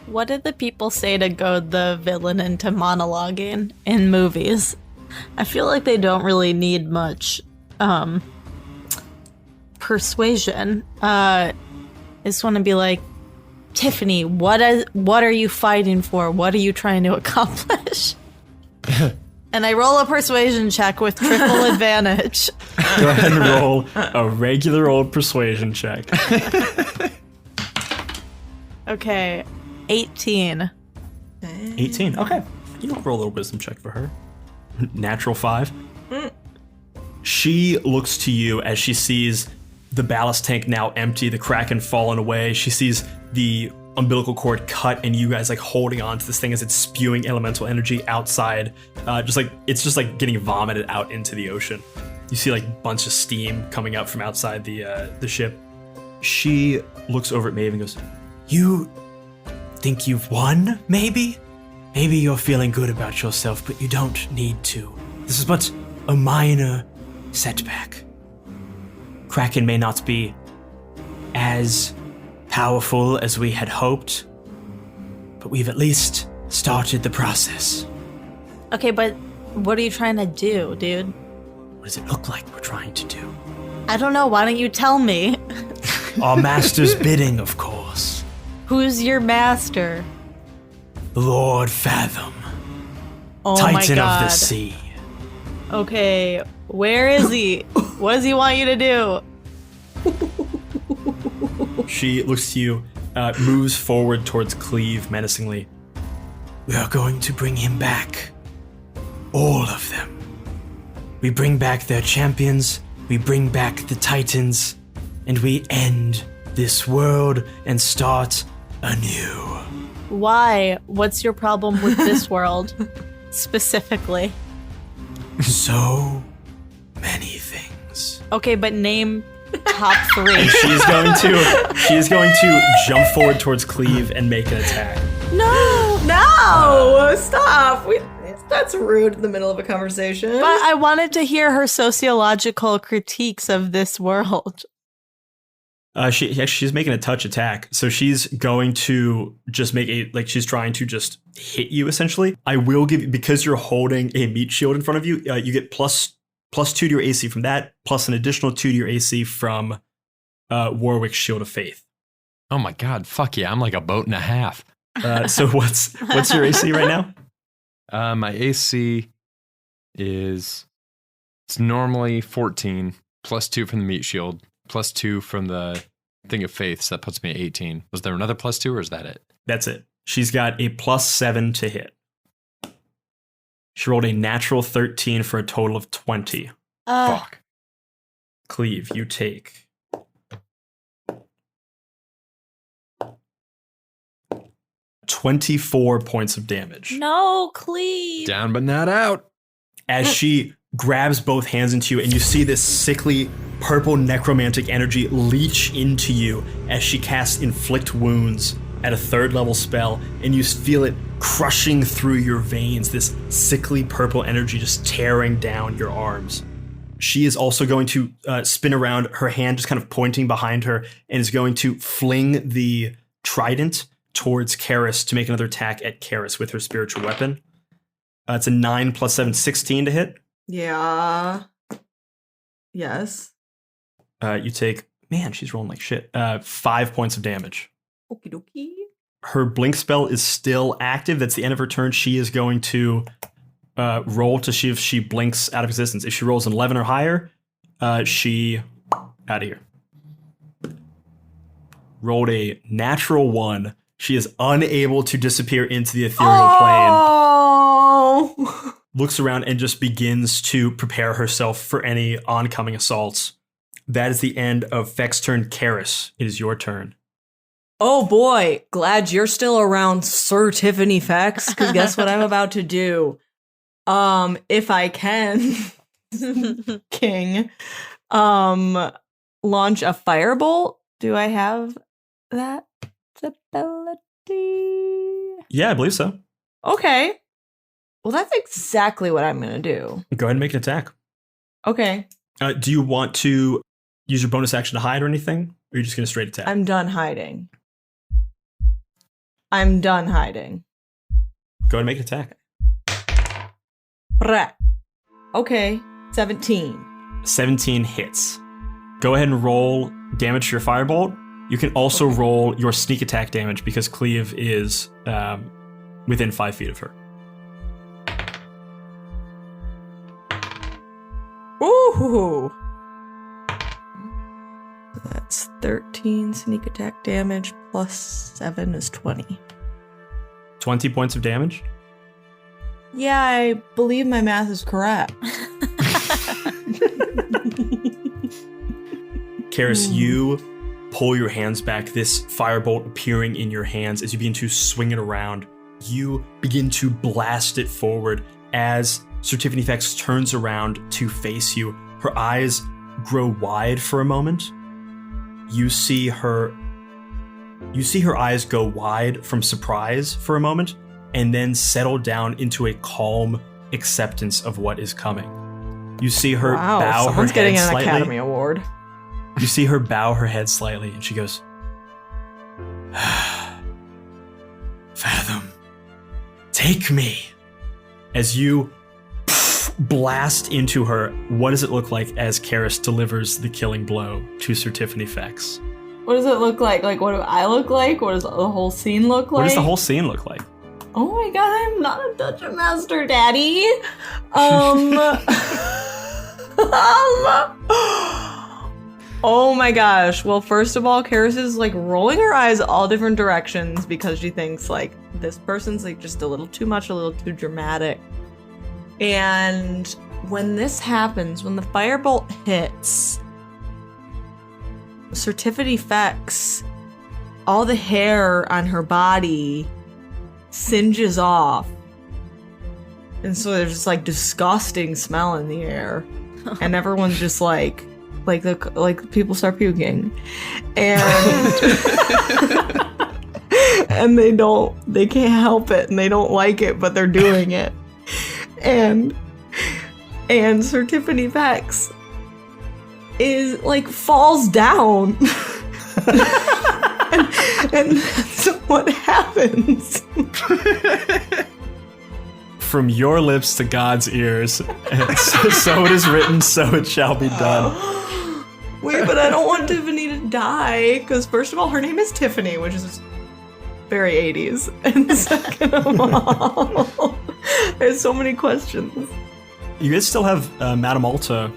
What did the people say to goad the villain into monologuing in movies? I feel like they don't really need much persuasion. I just want to be like, Tiffany, what are you fighting for? What are you trying to accomplish? And I roll a persuasion check with triple advantage. Go ahead and roll a regular old persuasion check. Okay, 18. 18, okay. You don't roll a little wisdom check for her. Natural 5. She looks to you as she sees the ballast tank now empty, the Kraken fallen away. She sees the umbilical cord cut and you guys like holding on to this thing as it's spewing elemental energy outside. It's just like getting vomited out into the ocean. You see like a bunch of steam coming out from outside the ship. She looks over at Meadhbh and goes, "You think you've won, maybe? Maybe you're feeling good about yourself, but you don't need to. This is but a minor setback. Kraken may not be as powerful as we had hoped, but we've at least started the process." Okay, but what are you trying to do, dude? What does it look like we're trying to do? I don't know. Why don't you tell me? Our master's bidding, of course. Who's your master? Lord Fathom, Oh Titan my god. of the sea. Okay, where is he? What does he want you to do? She looks to you, moves forward towards Cleave menacingly. "We are going to bring him back. All of them. We bring back their champions, we bring back the Titans, and we end this world and start anew." Why? What's your problem with this world? Specifically. So many things. Okay, but name top 3. She is going to jump forward towards Cleave and make an attack. No, stop. That's rude in the middle of a conversation. But I wanted to hear her sociological critiques of this world. She's making a touch attack, so she's going to just make she's trying to just hit you essentially. I will give you, because you're holding a meat shield in front of you, you get plus 2 to your AC from that, plus an additional 2 to your AC from Warwick's Shield of Faith. Oh my god, fuck yeah, I'm like a boat and a half. So what's your AC right now? My AC is, it's normally 14, plus 2 from the meat shield, plus 2 from the thing of faith, so that puts me at 18. Was there another plus 2 or is that it? That's it. She's got a +7 to hit. She rolled a natural 13 for a total of 20. Fuck. Cleave, you take 24 points of damage. No, Cleave. Down but not out. As she grabs both hands into you, and you see this sickly purple necromantic energy leech into you as she casts Inflict Wounds at a 3rd level spell, and you feel it crushing through your veins, this sickly purple energy just tearing down your arms. She is also going to spin around, her hand just kind of pointing behind her, and is going to fling the trident towards Karis to make another attack at Karis with her spiritual weapon. It's a 9 + 7, 16 to hit. Yeah. Yes. You take, man, she's rolling like shit, 5 points of damage. Okie dokie. Her blink spell is still active. That's the end of her turn. She is going to roll to see if she blinks out of existence. If she rolls an 11 or higher, she out of here. Rolled a natural 1. She is unable to disappear into the ethereal plane. Oh! Looks around and just begins to prepare herself for any oncoming assaults. That is the end of Feck's turn. Karis, it is your turn. Oh boy, glad you're still around, Sir Tiffany Fex, because guess what I'm about to do? If I can, King, launch a firebolt. Do I have that ability? Yeah, I believe so. Okay. Well, that's exactly what I'm going to do. Go ahead and make an attack. Okay. Do you want to use your bonus action to hide or anything? Or are you just going to straight attack? I'm done hiding. I'm done hiding. Go ahead and make an attack. Brat. Okay. 17. 17 hits. Go ahead and roll damage to your firebolt. You can also roll your sneak attack damage because Cleave is within 5 feet of her. Ooh. That's 13 sneak attack damage plus 7 is 20. 20 points of damage? Yeah, I believe my math is correct. Karis, you pull your hands back, this firebolt appearing in your hands as you begin to swing it around. You begin to blast it forward as Sir Tiffany Fex turns around to face you. Her eyes grow wide for a moment. You see her eyes go wide from surprise for a moment and then settle down into a calm acceptance of what is coming. You see her bow her head getting an slightly. Academy Award. You see her bow her head slightly and she goes, Fathom, take me. As you blast into her, what does it look like as Karis delivers the killing blow to Sir Tiffany Fex? What does it look like? Like, what do I look like? What does the whole scene look like? What does the whole scene look like? Oh my god, I'm not a dungeon master, Daddy. Oh my gosh. Well, first of all, Karis is like rolling her eyes all different directions because she thinks like this person's like just a little too much, a little too dramatic. And when this happens, when the firebolt hits, Sir Tiffany Fex, all the hair on her body singes off. And so there's this like disgusting smell in the air. And everyone's just like people start puking. And and they can't help it and they don't like it, but they're doing it. And Sir Tiffany Fex is like falls down. and that's what happens. From your lips to God's ears, and so it is written, so it shall be done. Wait, but I don't want Tiffany to die, because first of all, her name is Tiffany, which is very 80s. And second of all, there's so many questions. You guys still have Madame Alta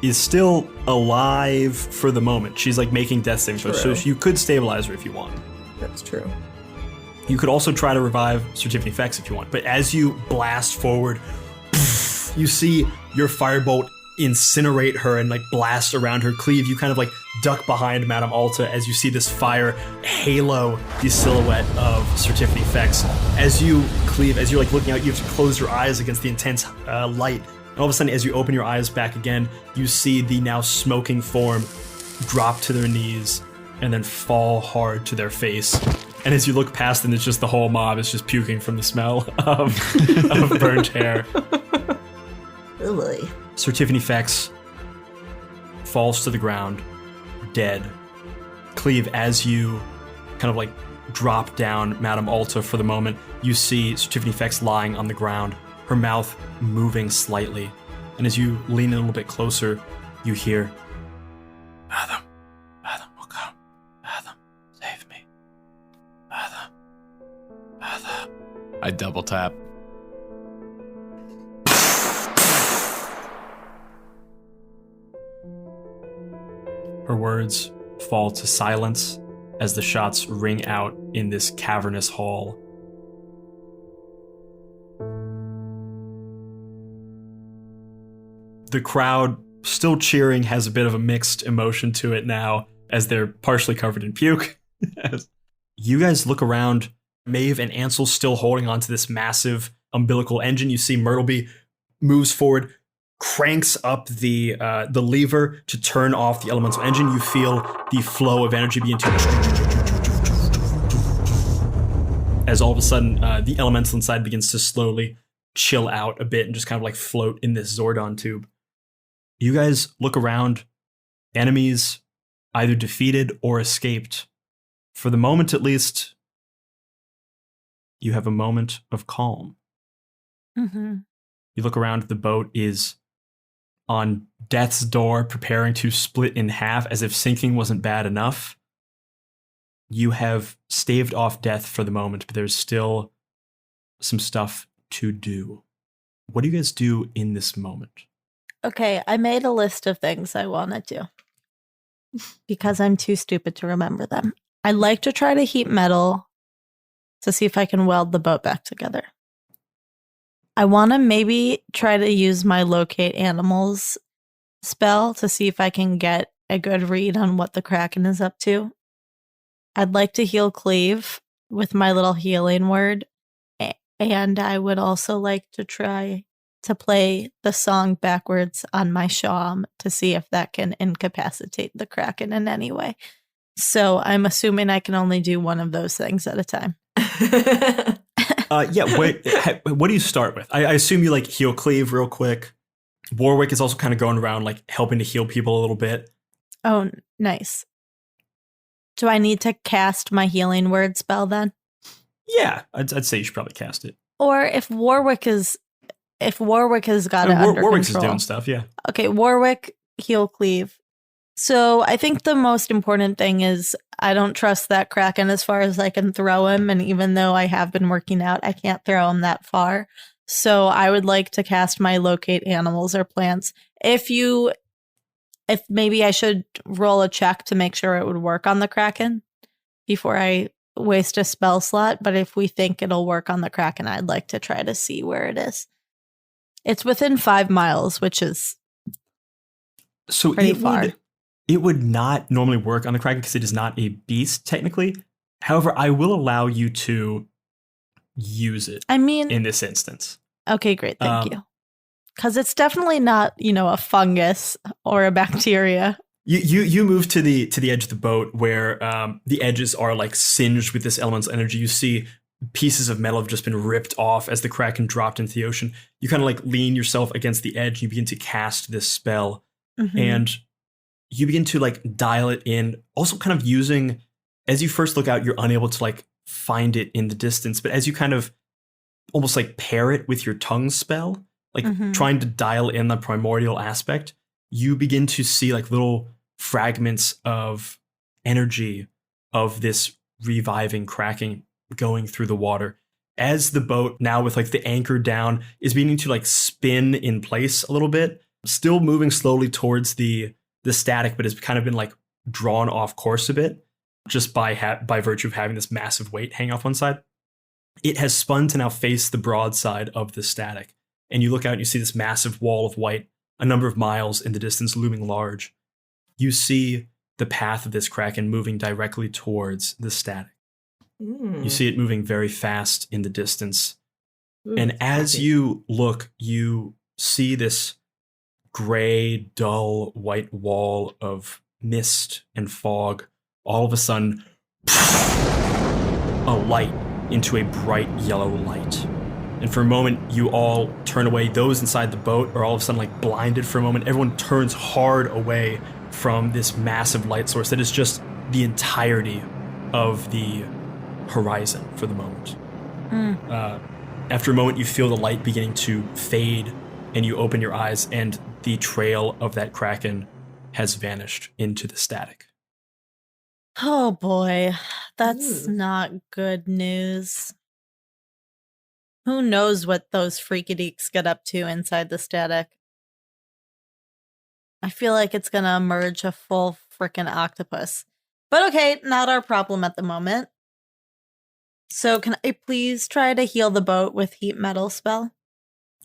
is still alive for the moment. She's like making death saving throws, so you could stabilize her if you want. That's true. You could also try to revive Sir Tiffany Fex if you want, but as you blast forward, you see your firebolt incinerate her and like blast around her. Cleave, you kind of like duck behind Madame Alta as you see this fire halo the silhouette of Sir Tiffany Fex. As you, Cleave, as you're like looking out, you have to close your eyes against the intense light. And all of a sudden, as you open your eyes back again, you see the now smoking form drop to their knees and then fall hard to their face. And as you look past them, it's just the whole mob is just puking from the smell of burnt hair. Really? Sir Tiffany Fex falls to the ground, dead. Cleave, as you kind of like drop down Madame Alta for the moment, you see Sir Tiffany Fex lying on the ground, her mouth moving slightly. And as you lean in a little bit closer, you hear, Meadhbh, look out. Meadhbh, save me. Meadhbh. I double tap. Her words fall to silence as the shots ring out in this cavernous hall. The crowd, still cheering, has a bit of a mixed emotion to it now as they're partially covered in puke. As you guys look around, Maeve and Ansel still holding onto this massive umbilical engine. You see Meadhbh moves forward, cranks up the lever to turn off the elemental engine. You feel the flow of energy begin to, as all of a sudden the elemental inside begins to slowly chill out a bit and just kind of like float in this Zordon tube. You guys look around, enemies either defeated or escaped. For the moment at least, you have a moment of calm. Mm-hmm. You look around, the boat is on death's door, preparing to split in half as if sinking wasn't bad enough. You have staved off death for the moment, but there's still some stuff to do. What do you guys do in this moment? Okay, I made a list of things I want to do because I'm too stupid to remember them. I'd like to try to heat metal to see if I can weld the boat back together. I want to maybe try to use my locate animals spell to see if I can get a good read on what the Kraken is up to. I'd like to heal Cleave with my little healing word. And I would also like to try to play the song backwards on my shawm to see if that can incapacitate the Kraken in any way. So I'm assuming I can only do one of those things at a time. Yeah, what do you start with? I assume you like heal Cleave real quick. Warwick is also kind of going around like helping to heal people a little bit. Oh, nice. Do I need to cast my healing word spell then? Yeah, I'd say you should probably cast it. Or if Warwick has got it under Warwick's control. is doing stuff, yeah. Okay, Warwick, heal Cleave. So I think the most important thing is I don't trust that Kraken as far as I can throw him. And even though I have been working out, I can't throw him that far. So I would like to cast my locate animals or plants. If maybe I should roll a check to make sure it would work on the Kraken before I waste a spell slot. But if we think it'll work on the Kraken, I'd like to try to see where it is. It's within 5 miles, which is pretty far. It would not normally work on the Kraken because it is not a beast, technically. However, I will allow you to use it in this instance. Okay, great. Thank you. Because it's definitely not, a fungus or a bacteria. You move to the edge of the boat where the edges are like singed with this elemental energy. You see pieces of metal have just been ripped off as the Kraken dropped into the ocean. You kind of like lean yourself against the edge. You begin to cast this spell. Mm-hmm. And you begin to like dial it in, also kind of using, as you first look out, you're unable to like find it in the distance, but as you kind of almost like pair it with your tongue spell, like trying to dial in the primordial aspect, you begin to see like little fragments of energy of this reviving cracking going through the water. As the boat, now with like the anchor down, is beginning to like spin in place a little bit, still moving slowly towards the static, but has kind of been like drawn off course a bit just by virtue of having this massive weight hang off one side. It has spun to now face the broadside of the static. And you look out and you see this massive wall of white, a number of miles in the distance, looming large. You see the path of this kraken moving directly towards the static. You see it moving very fast in the distance. And as you look, you see this gray, dull, white wall of mist and fog. All of a sudden, a light into a bright yellow light. And for a moment, you all turn away. Those inside the boat are all of a sudden like blinded for a moment. Everyone turns hard away from this massive light source that is just the entirety of the horizon for the moment. After a moment, you feel the light beginning to fade, and you open your eyes, and the trail of that kraken has vanished into the static. Oh boy, that's not good news. Who knows what those freakadeeks get up to inside the static? I feel like it's gonna emerge a full frickin' octopus. But okay, not our problem at the moment. So can I please try to heal the boat with heat metal spell?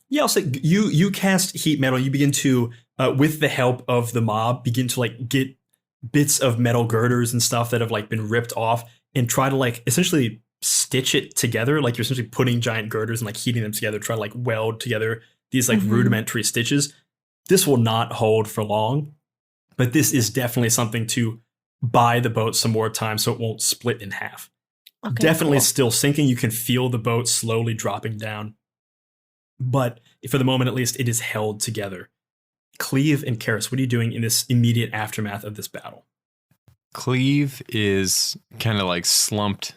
Yeah, I'll say you cast heat metal. You begin to, with the help of the mob, begin to like get bits of metal girders and stuff that have like been ripped off and try to like essentially stitch it together. Like you're essentially putting giant girders and like heating them together, try to like weld together these like rudimentary stitches. This will not hold for long, but this is definitely something to buy the boat some more time so it won't split in half. Okay, definitely cool. Still sinking. You can feel the boat slowly dropping down. But for the moment, at least, it is held together. Cleave and Karis, what are you doing in this immediate aftermath of this battle? Cleave is kind of like slumped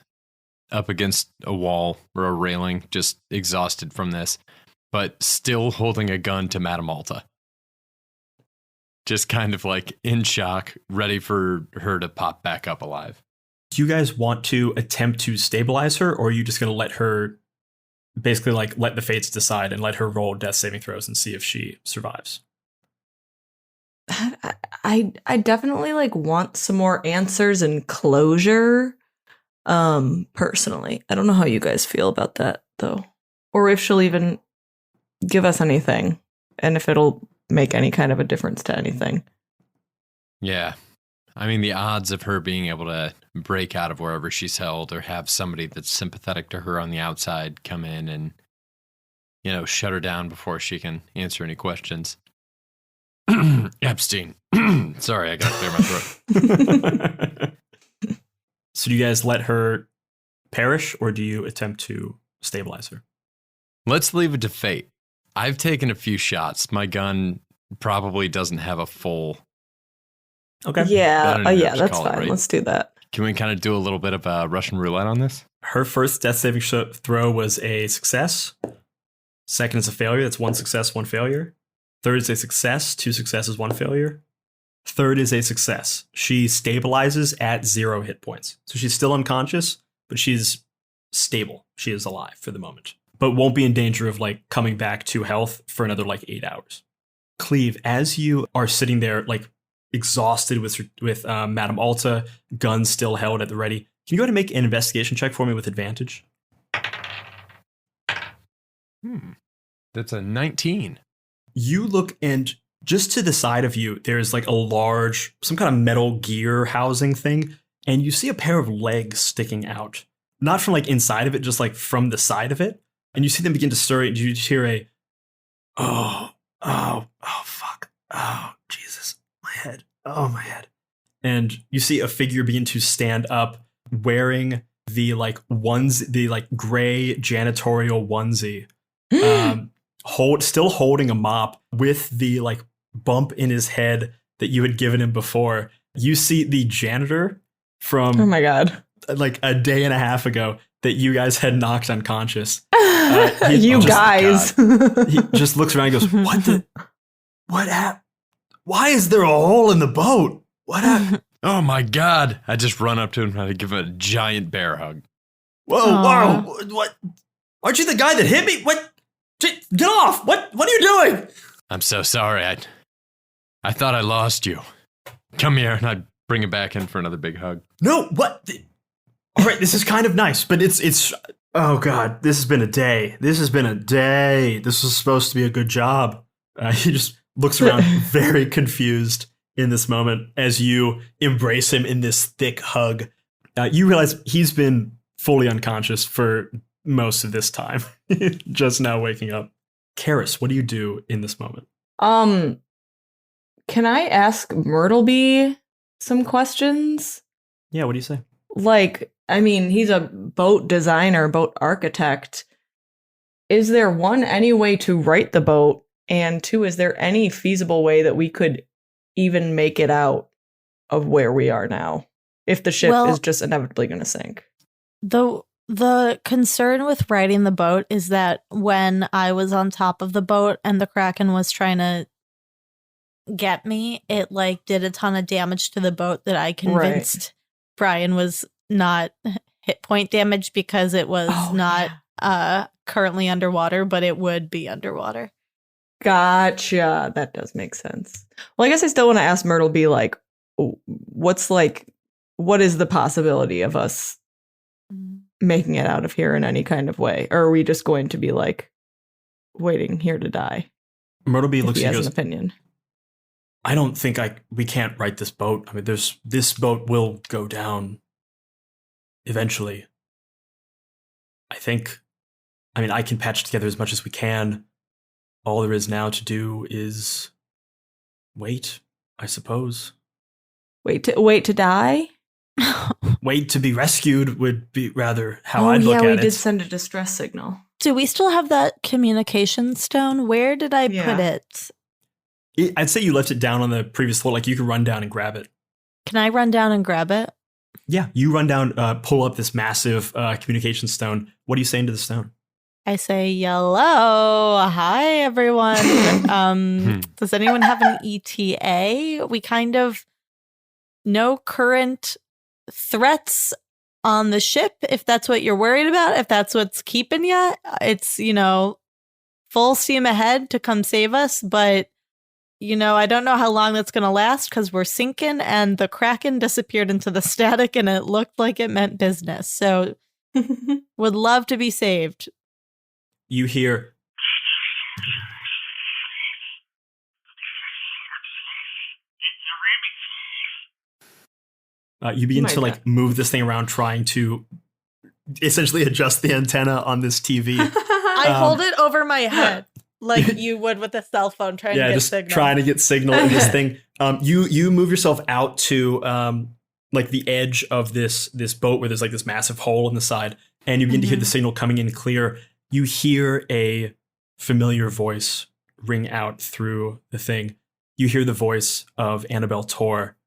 up against a wall or a railing, just exhausted from this, but still holding a gun to Madame Alta. Just kind of like in shock, ready for her to pop back up alive. Do you guys want to attempt to stabilize her, or are you just going to let her basically like let the fates decide and let her roll death saving throws and see if she survives? I definitely like want some more answers and closure. Personally, I don't know how you guys feel about that though, or if she'll even give us anything, and if it'll make any kind of a difference to anything. Yeah. I mean, the odds of her being able to break out of wherever she's held or have somebody that's sympathetic to her on the outside come in and, you know, shut her down before she can answer any questions. Epstein. Sorry, I gotta clear my throat. So do you guys let her perish, or do you attempt to stabilize her? Let's leave it to fate. I've taken a few shots. My gun probably doesn't have a full... Okay. Yeah, yeah, that's fine. Right? Let's do that. Can we kind of do a little bit of Russian roulette on this? Her first death saving throw was a success. Second is a failure. That's 1 success, 1 failure. Third is a success, 2 successes, 1 failure. Third is a success. She stabilizes at 0 hit points. So she's still unconscious, but she's stable. She is alive for the moment, but won't be in danger of like coming back to health for another like 8 hours. Cleave, as you are sitting there, like exhausted with Madame Alta, guns still held at the ready, can you go ahead and make an investigation check for me with advantage? That's a 19. You look, and just to the side of you, there's like a large, some kind of metal gear housing thing, and you see a pair of legs sticking out. Not from like inside of it, just like from the side of it. And you see them begin to stir it, and you just hear a, oh, fuck. Oh, Jesus. My head. Oh, my head. And you see a figure begin to stand up wearing the like the like gray janitorial onesie. Still holding a mop with the like bump in his head that you had given him before. You see the janitor from oh my god, like a day and a half ago that you guys had knocked unconscious. He just looks around and goes, what happened? Why is there a hole in the boat? What happened? Oh my god! I just run up to him and try to give him a giant bear hug. Whoa! What? Aren't you the guy that hit me? What? Get off! What are you doing? I'm so sorry. I thought I lost you. Come here, and I'd bring him back in for another big hug. No, what? All right, this is kind of nice, but it's. Oh god, this has been a day. This was supposed to be a good job. He just looks around, very confused in this moment as you embrace him in this thick hug. You realize he's been fully unconscious for most of this time, just now waking up. Karis, what do you do in this moment? Can I ask Meadhbh some questions? Yeah, what do you say? Like, I mean, he's a boat designer, boat architect. Is there one, any way to write the boat? And two, is there any feasible way that we could even make it out of where we are now if the ship is just inevitably going to sink? The concern with riding the boat is that when I was on top of the boat and the Kraken was trying to get me, it like did a ton of damage to the boat that I convinced Brian was not hit point damage because it was currently underwater, but it would be underwater. Gotcha. That does make sense. Well, I guess I still want to ask Meadhbh, like, what is the possibility of us making it out of here in any kind of way? Or are we just going to be like waiting here to die? Meadhbh looks at you and has goes, an opinion. I don't think we can't right this boat. I mean, this boat will go down eventually. I can patch together as much as we can. All there is now to do is wait, I suppose. Wait to die? Wait to be rescued would be rather how I'd look at it. We did send a distress signal. Do we still have that communication stone? Where did I put it? I'd say you left it down on the previous floor. Like, you can run down and grab it. Can I run down and grab it? Yeah, you run down, pull up this massive communication stone. What are you saying to the stone? I say, hello, hi, everyone. Does anyone have an ETA? We kind of no current threats on the ship, if that's what you're worried about, if that's what's keeping you. It's, full steam ahead to come save us, but I don't know how long that's going to last because we're sinking and the Kraken disappeared into the static and it looked like it meant business. So would love to be saved. You hear... you begin to move this thing around, trying to essentially adjust the antenna on this TV. I hold it over my head. Like you would with a cell phone trying to get signal. Trying to get signal in this thing. You move yourself out to the edge of this boat where there's like this massive hole in the side, and you begin to hear the signal coming in clear. You hear a familiar voice ring out through the thing. You hear the voice of Annabelle Tor.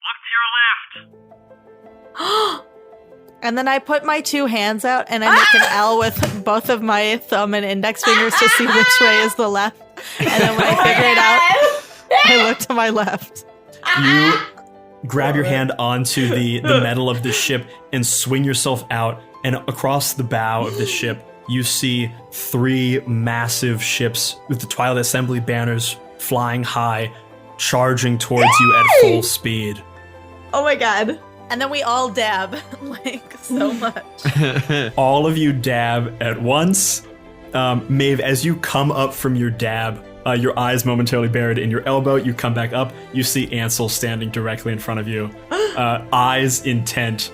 Look to your left. And then I put my two hands out and I make an L with both of my thumb and index fingers to see which way is the left. And then when I figure it out, I look to my left. You grab your hand onto the metal of the ship and swing yourself out, and across the bow of the ship, you see 3 massive ships with the Twilight Assembly banners flying high, charging towards you at full speed. Oh my god. And then we all dab, so much. All of you dab at once. Meadhbh, as you come up from your dab, your eyes momentarily buried in your elbow, you come back up, you see Ansel standing directly in front of you, eyes intent.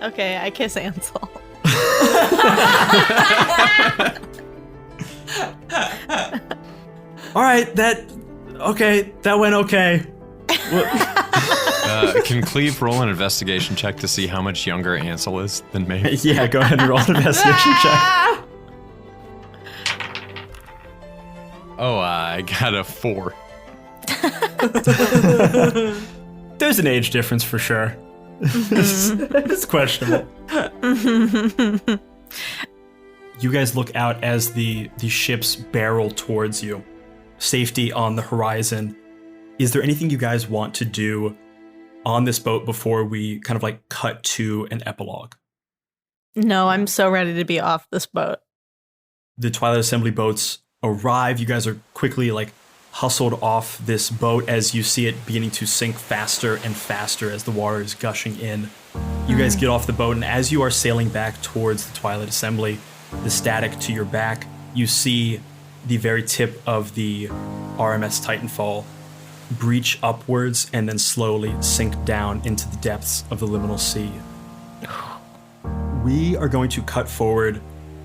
Okay, I kiss Ansel. All right, that went okay. Can Cleave roll an investigation check to see how much younger Ansel is than me? Yeah, go ahead and roll an investigation check. Oh, I got a 4. There's an age difference for sure. It's questionable. You guys look out as the ships barrel towards you. Safety on the horizon. Is there anything you guys want to do on this boat before we kind of like cut to an epilogue? No, I'm so ready to be off this boat. The Twilight Assembly boats arrive. You guys are quickly like hustled off this boat as you see it beginning to sink faster and faster as the water is gushing in. You guys get off the boat, and as you are sailing back towards the Twilight Assembly, the static to your back, you see the very tip of the R.M.S. Titanfall breach upwards and then slowly sink down into the depths of the liminal sea. We are going to cut forward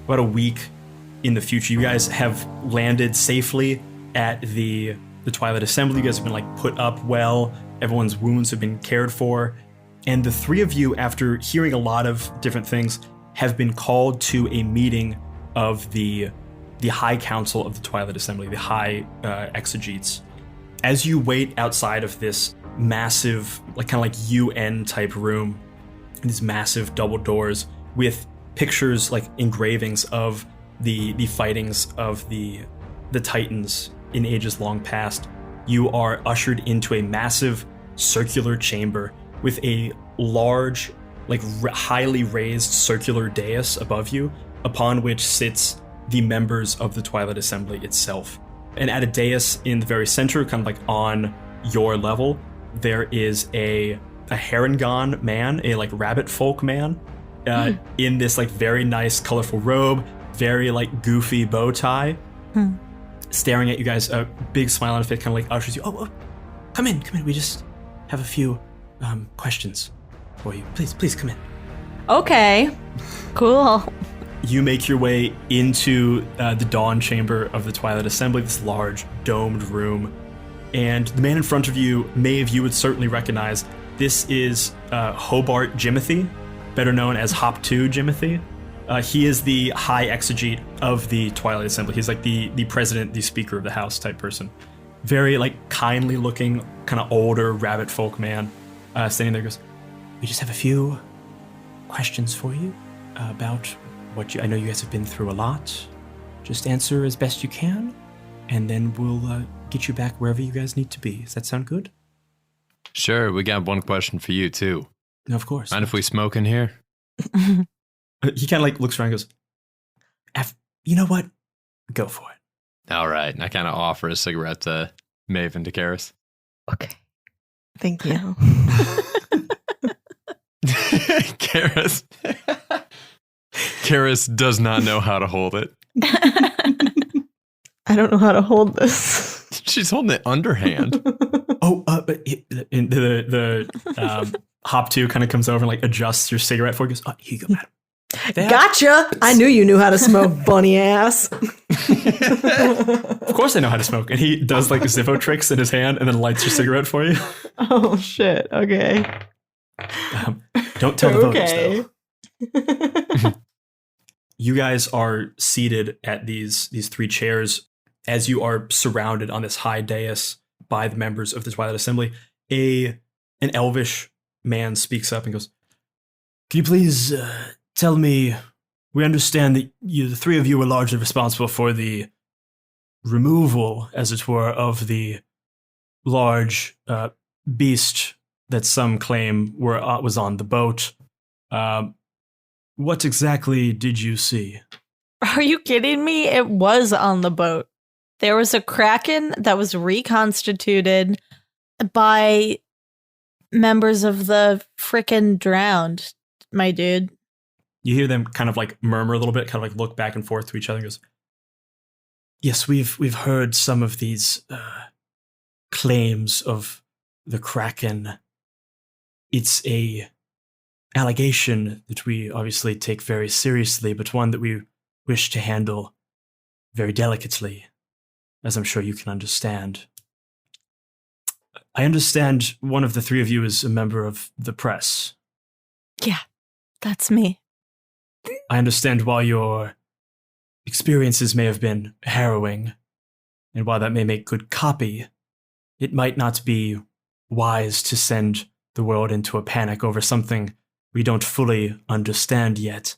about a week in the future. You guys have landed safely at the Twilight Assembly. You guys have been like put up well. Everyone's wounds have been cared for. And the three of you, after hearing a lot of different things, have been called to a meeting of the High Council of the Twilight Assembly, the High Exegetes. As you wait outside of this massive, like kind of like UN type room, these massive double doors with pictures, like engravings of the fightings of the Titans in ages long past, you are ushered into a massive circular chamber with a large, like highly raised circular dais above you, upon which sits the members of the Twilight Assembly itself. And at a dais in the very center, kind of like on your level, there is a Harengon man, a like rabbit folk man, in this like very nice colorful robe, very like goofy bow tie, staring at you guys, a big smile on his face, kind of like ushers you. Oh, come in. We just have a few questions for you. Please come in. Okay. Cool. You make your way into the Dawn Chamber of the Twilight Assembly, this large domed room. And the man in front of you, many of you would certainly recognize, this is Hobart Jimothy, better known as Hop 2 Jimothy. He is the High Exegete of the Twilight Assembly. He's like the president, the speaker of the house type person. Very like kindly looking, kind of older rabbit folk man, standing there, goes, we just have a few questions for you about what I know you guys have been through a lot. Just answer as best you can, and then we'll get you back wherever you guys need to be. Does that sound good? Sure, we got one question for you, too. No, of course. Mind if we smoke in here? He kind of like looks around and goes, you know what? Go for it. All right. And I kind of offer a cigarette to Maeve and to Karis. Okay. Thank you. Karis does not know how to hold it. I don't know how to hold this. She's holding it underhand. The Hop 2 kind of comes over and like adjusts your cigarette for you. Goes, here you go, madam. Gotcha! I knew you knew how to smoke, bunny ass. Of course I know how to smoke. And he does like Zippo tricks in his hand and then lights your cigarette for you. Oh, shit. Okay. Don't tell the voters, though. You guys are seated at these three chairs as you are surrounded on this high dais by the members of the Twilight Assembly. An elvish man speaks up and goes, can you please tell me, we understand that the three of you were largely responsible for the removal, as it were, of the large beast that some claim was on the boat. What exactly did you see? Are you kidding me? It was on the boat. There was a kraken that was reconstituted by members of the frickin' drowned, my dude. You hear them kind of like murmur a little bit, kind of like look back and forth to each other and goes, yes, we've heard some of these claims of the kraken. It's a allegation that we obviously take very seriously, but one that we wish to handle very delicately, as I'm sure you can understand. I understand one of the three of you is a member of the press. Yeah, that's me. I understand while your experiences may have been harrowing, and while that may make good copy, it might not be wise to send the world into a panic over something we don't fully understand yet.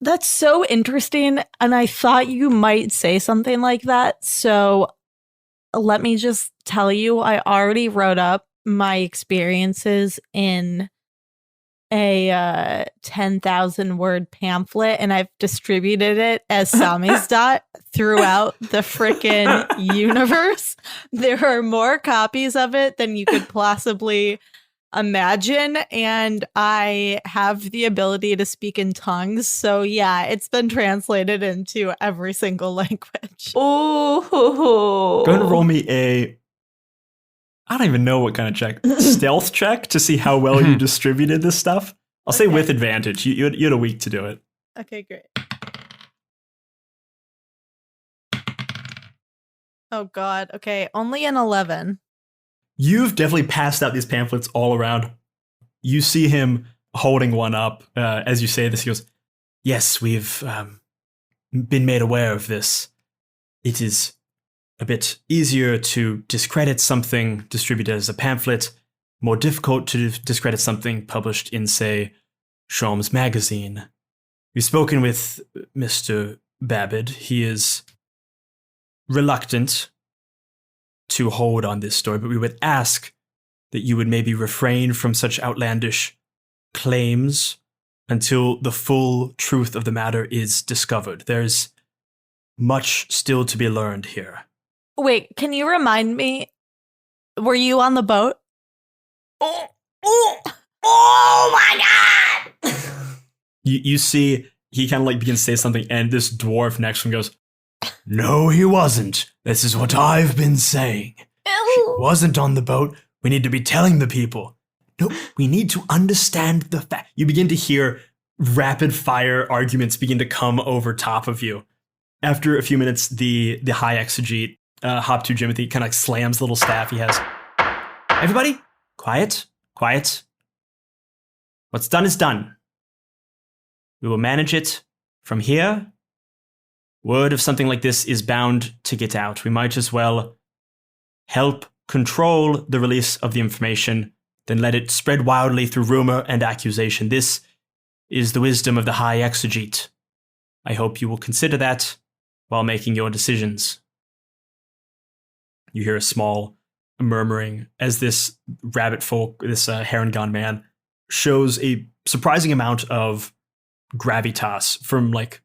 That's so interesting, and I thought you might say something like that. So let me just tell you, I already wrote up my experiences in a 10,000 word pamphlet, and I've distributed it as samizdat throughout the frickin' universe. There are more copies of it than you could possibly imagine, and I have the ability to speak in tongues. So yeah, it's been translated into every single language. Oh, Go ahead and roll me a, I don't even know what kind of check. Stealth check to see how well you distributed this stuff. I'll say with advantage. You had a week to do it. Okay, great. Oh god. Okay, only an 11. You've definitely passed out these pamphlets all around. You see him holding one up. As you say this, he goes, yes, we've been made aware of this. It is a bit easier to discredit something distributed as a pamphlet, more difficult to discredit something published in, say, R.M.S magazine. We've spoken with Mr. Babbitt. He is reluctant to hold on this story, but we would ask that you would maybe refrain from such outlandish claims until the full truth of the matter is discovered. There's much still to be learned here. Wait, can you remind me? Were you on the boat? oh my god! You see, he kind of like begins to say something, and this dwarf next to him goes, no, he wasn't. This is what I've been saying. He wasn't on the boat. We need to be telling the people. No, we need to understand the fact. You begin to hear rapid fire arguments begin to come over top of you. After a few minutes, the high exegete, Hop to Jimothy, kind of like slams the little staff he has. Everybody, quiet, quiet. What's done is done. We will manage it from here. Word of something like this is bound to get out. We might as well help control the release of the information than let it spread wildly through rumor and accusation. This is the wisdom of the High Exegete. I hope you will consider that while making your decisions. You hear a small murmuring as this rabbit folk, this Harengon man, shows a surprising amount of gravitas from like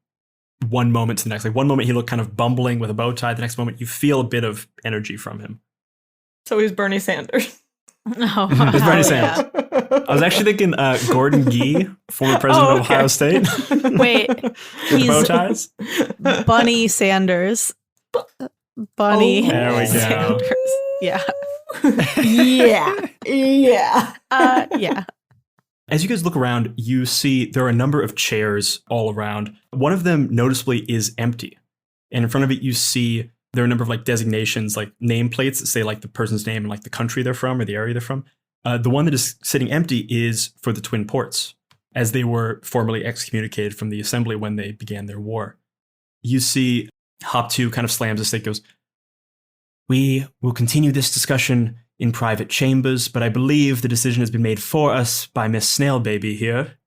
one moment to the next. Like one moment he looked kind of bumbling with a bow tie. The next moment you feel a bit of energy from him. So he's Bernie Sanders. No. It's Bernie Sanders. I was actually thinking Gordon Gee, former president of Ohio State. Wait, with bow ties. Bunny Sanders. Bunny. There we go. Sanders. Yeah. Yeah. Yeah. As you guys look around, you see there are a number of chairs all around. One of them noticeably is empty. And in front of it, you see there are a number of like designations, like nameplates that say like the person's name and like the country they're from or the area they're from. The one that is sitting empty is for the Twin Ports, as they were formally excommunicated from the assembly when they began their war. You see Hop 2 kind of slams the stick, goes, we will continue this discussion in private chambers, but I believe the decision has been made for us by Miss Snailbaby here.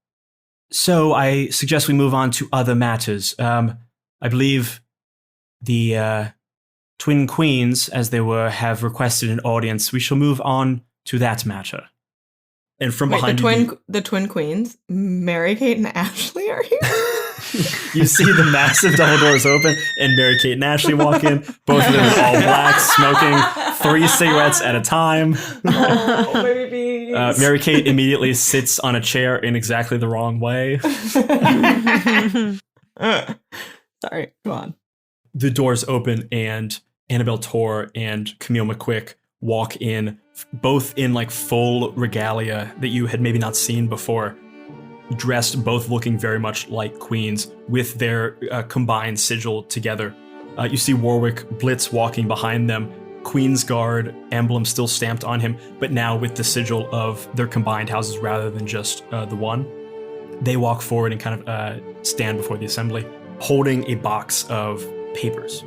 So I suggest we move on to other matters. I believe the Twin Queens, as they were, have requested an audience. We shall move on to that matter. And from behind the twin queens, Mary-Kate and Ashley are here. You see the massive double doors open, and Mary-Kate and Ashley walk in. Both of them in all black, smoking 3 cigarettes at a time. Oh, babies. Mary-Kate immediately sits on a chair in exactly the wrong way. Sorry, go on. The doors open, and Annabelle Tor and Camille McQuick walk in, both in like full regalia that you had maybe not seen before. Dressed, both looking very much like queens, with their combined sigil together. You see Warwick Blitz walking behind them, Queen's Guard emblem still stamped on him, but now with the sigil of their combined houses rather than just the one. They walk forward and kind of stand before the assembly, holding a box of papers.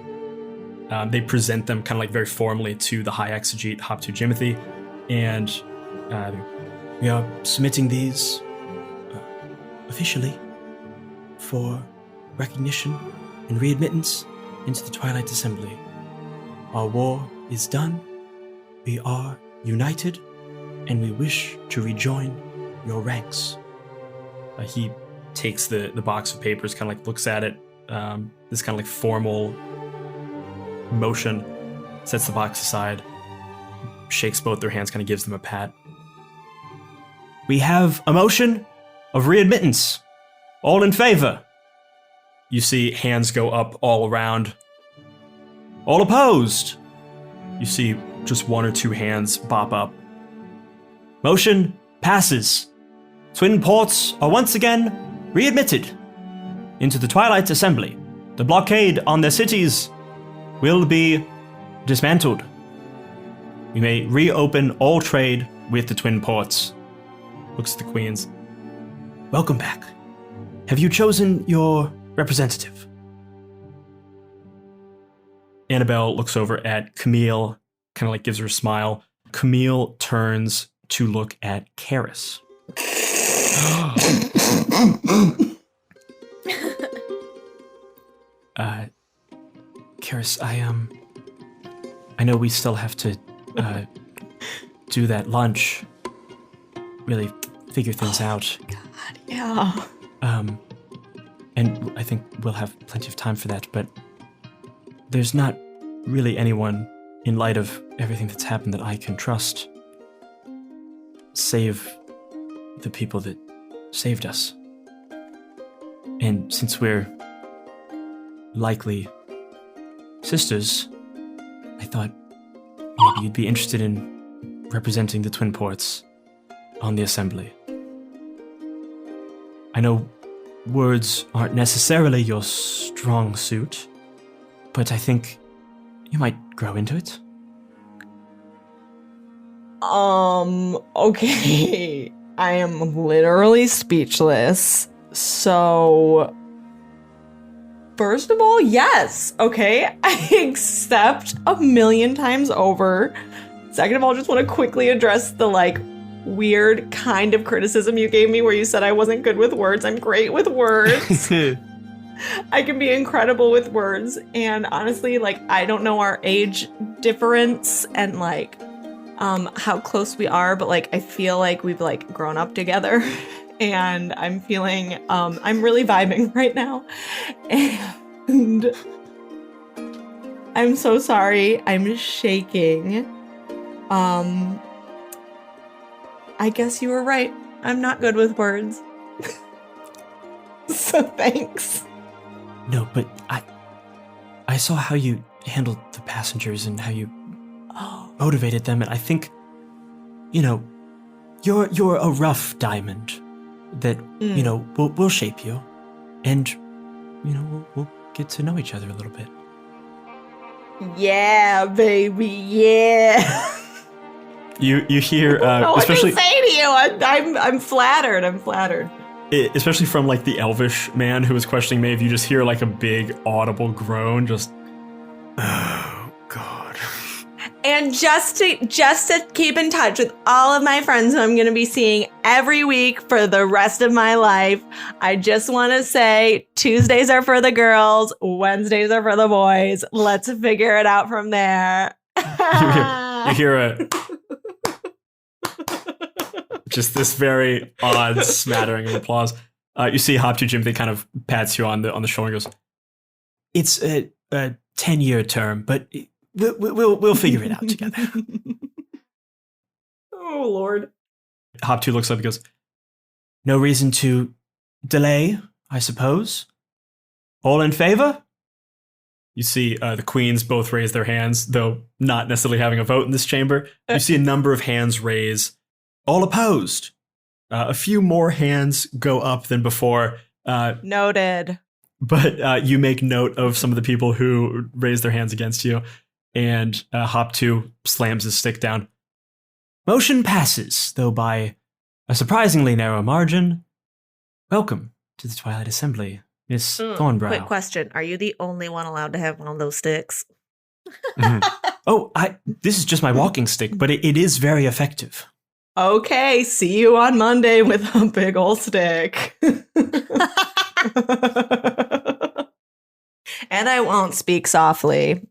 They present them kind of like very formally to the High Exegete, Hop to Jimothy, and we are submitting these officially for recognition and readmittance into the Twilight Assembly. Our war is done. We are united, and we wish to rejoin your ranks. He takes the box of papers, kind of like looks at it, this kind of like formal motion, sets the box aside, shakes both their hands, kind of gives them a pat. We have a motion of readmittance. All in favor? You see hands go up all around. All opposed? You see just one or two hands pop up. Motion passes. Twin ports are once again readmitted into the Twilight Assembly. The blockade on their cities will be dismantled. We may reopen all trade with the Twin Ports. Looks at the queens. Welcome back. Have you chosen your representative? Annabelle looks over at Camille, kind of like gives her a smile. Camille turns to look at Karis. Karis, I know we still have to do that lunch. Really figure things out. God, yeah. And I think we'll have plenty of time for that, but there's not really anyone, in light of everything that's happened, that I can trust. Save the people that saved us. And since we're likely sisters, I thought maybe you'd be interested in representing the Twin Ports on the Assembly. I know words aren't necessarily your strong suit, but I think you might grow into it. Okay. I am literally speechless. So, first of all, yes. Okay. I accept 1,000,000 times over. Second of all, just want to quickly address the weird kind of criticism you gave me where you said I wasn't good with words. I'm great with words. I can be incredible with words. And honestly, I don't know our age difference and how close we are, but I feel like we've grown up together. And I'm feeling I'm really vibing right now. And I'm so sorry. I'm shaking. I guess you were right. I'm not good with words. So thanks. No, but I saw how you handled the passengers and how you motivated them, and I think, you're a rough diamond that, will shape you, and, we'll get to know each other a little bit. Yeah, baby, yeah. You hear, especially what to say to you. I'm flattered. I'm flattered. Especially from the elvish man who was questioning Maeve, you just hear a big audible groan, just, oh god. And just to keep in touch with all of my friends who I'm going to be seeing every week for the rest of my life, I just want to say Tuesdays are for the girls, Wednesdays are for the boys. Let's figure it out from there. You hear a just this very odd smattering of applause. You see Hop to Jim, they kind of pats you on the shoulder and goes, "It's a 10-year term, but we'll figure it out together." Oh Lord. Hop 2 looks up and goes, "No reason to delay, I suppose. All in favor?" You see the queens both raise their hands, though not necessarily having a vote in this chamber. You see a number of hands raise. All opposed. A few more hands go up than before. Noted. But you make note of some of the people who raise their hands against you, and Hop 2 slams his stick down. Motion passes, though by a surprisingly narrow margin. Welcome to the Twilight Assembly, Miss Thornbrow. Quick question. Are you the only one allowed to have one of those sticks? Oh, this is just my walking stick, but it is very effective. Okay, see you on Monday with a big ol' stick. And I won't speak softly.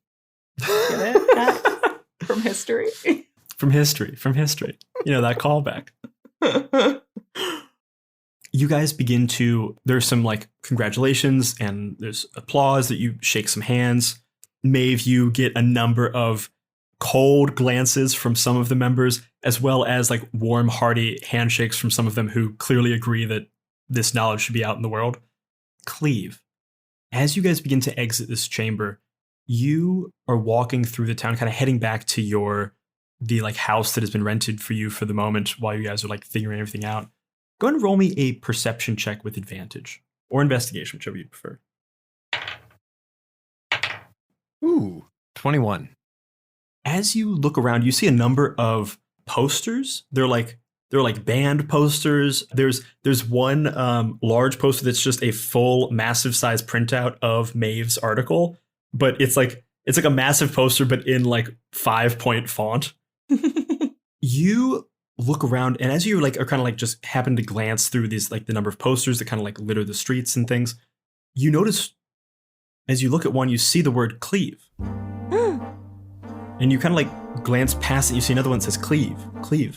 Get it? From history. From history. You know, that callback. You guys begin to, there's some like congratulations and there's applause that you shake some hands. Maeve, you get a number of cold glances from some of the members, as well as like warm, hearty handshakes from some of them who clearly agree that this knowledge should be out in the world. Cleave, as you guys begin to exit this chamber, you are walking through the town, kind of heading back to the like house that has been rented for you for the moment while you guys are like figuring everything out. Go ahead and roll me a perception check with advantage, or investigation, whichever you prefer. Ooh, 21. As you look around, you see a number of posters. They're like band posters. There's one large poster that's just a full, massive size printout of Maeve's article, but it's like a massive poster, but in like 5-point font. You look around, and as you like are kind of like just happen to glance through these like the number of posters that kind of like litter the streets and things, you notice as you look at one, you see the word Cleave. And you kind of like glance past it, you see another one that says Cleave.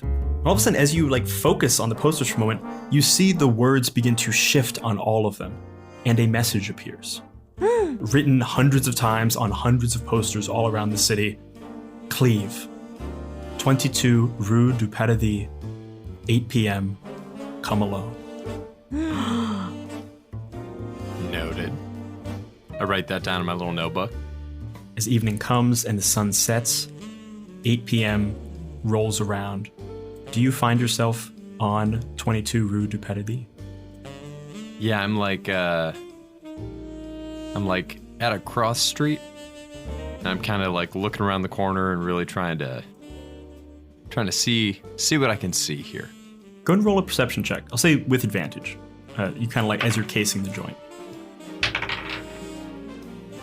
And all of a sudden, as you like focus on the posters for a moment, you see the words begin to shift on all of them, and a message appears. Written hundreds of times on hundreds of posters all around the city. Cleave. 22 Rue du Paradis, 8 p.m. Come alone. Noted. I write that down in my little notebook. As evening comes and the sun sets, 8 p.m. rolls around. Do you find yourself on 22 Rue du Paradis? Yeah, I'm like at a cross street. And I'm kind of like looking around the corner and really trying to see what I can see here. Go and roll a perception check. I'll say with advantage. You kind of like as you're casing the joint.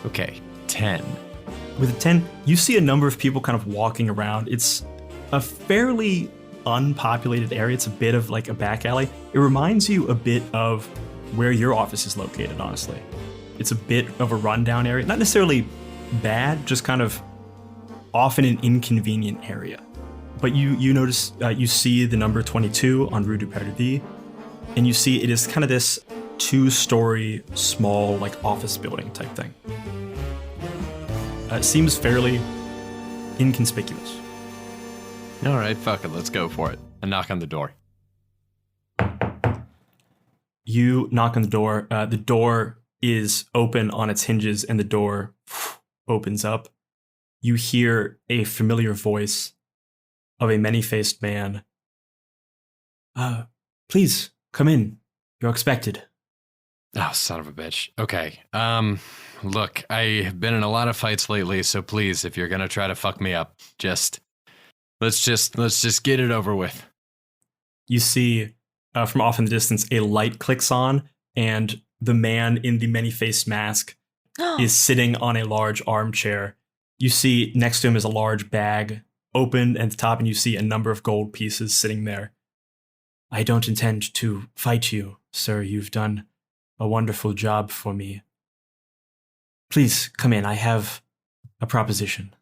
Okay, 10. With a 10, you see a number of people kind of walking around. It's a fairly unpopulated area. It's a bit of like a back alley. It reminds you a bit of where your office is located, honestly. It's a bit of a rundown area. Not necessarily bad, just kind of often an inconvenient area. But you notice, you see the number 22 on Rue du Paradis, and you see it is kind of this 2-story, small, like office building type thing. It seems fairly inconspicuous. All right, fuck it, let's go for it. I knock on the door. You knock on the door. The door is open on its hinges, and the door opens up. You hear a familiar voice of a many-faced man. Please, come in. You're expected. Oh, son of a bitch. Okay. Look, I've been in a lot of fights lately, so please, if you're gonna try to fuck me up, let's just get it over with. You see, from off in the distance, a light clicks on, and the man in the many-faced mask is sitting on a large armchair. You see next to him is a large bag open at the top, and you see a number of gold pieces sitting there. I don't intend to fight you, sir. You've done a wonderful job for me. Please, come in. I have a proposition.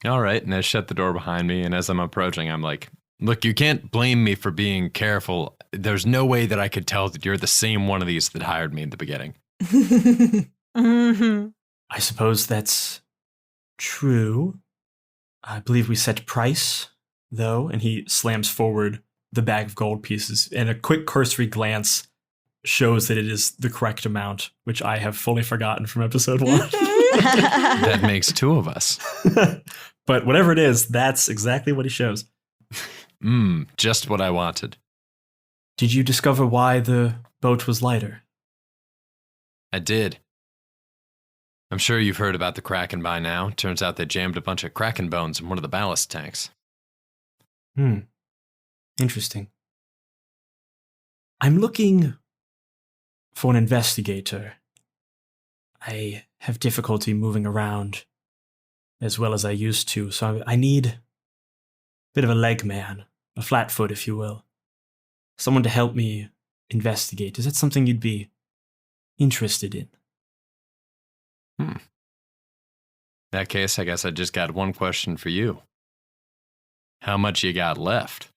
All right, and I shut the door behind me, and as I'm approaching, I'm like, look, you can't blame me for being careful. There's no way that I could tell that you're the same one of these that hired me in the beginning. Mm-hmm. I suppose that's true. I believe we set price, though, and he slams forward the bag of gold pieces, and a quick cursory glance shows that it is the correct amount, which I have fully forgotten from episode 1. That makes 2 of us. But whatever it is, that's exactly what he shows. Just what I wanted. Did you discover why the boat was lighter? I did. I'm sure you've heard about the Kraken by now. Turns out they jammed a bunch of Kraken bones in one of the ballast tanks. Interesting. I'm looking for an investigator. I have difficulty moving around as well as I used to, so I need a bit of a leg man, a flatfoot, if you will. Someone to help me investigate? Is that something you'd be interested in? In that case, I guess I just got one question for you. How much you got left?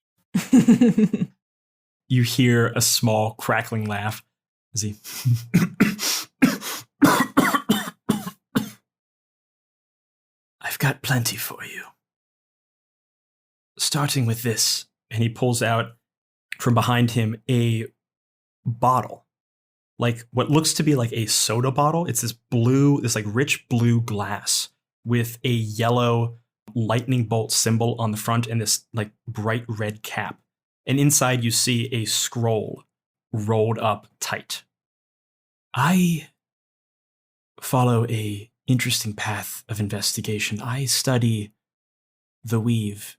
You hear a small crackling laugh as he... I've got plenty for you. Starting with this, and he pulls out from behind him a bottle. Like what looks to be like a soda bottle. It's this like rich blue glass with a yellow lightning bolt symbol on the front and this like bright red cap. And inside you see a scroll rolled up tight. I follow a interesting path of investigation. I study the weave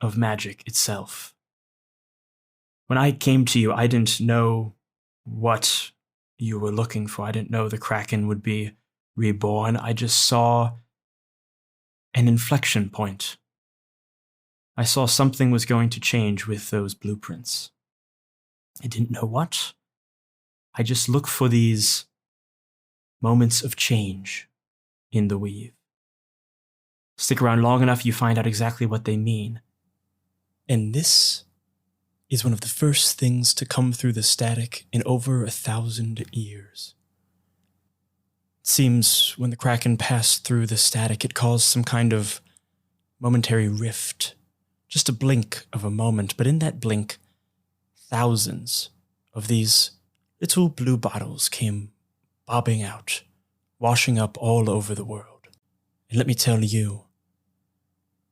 of magic itself. When I came to you, I didn't know what you were looking for. I didn't know the Kraken would be reborn. I just saw an inflection point. I saw something was going to change with those blueprints. I didn't know what. I just look for these moments of change in the weave. Stick around long enough, you find out exactly what they mean. And this is one of the first things to come through the static in over 1,000 years. It seems when the Kraken passed through the static, it caused some kind of momentary rift. Just a blink of a moment, but in that blink, thousands of these little blue bottles came bobbing out, washing up all over the world. And let me tell you,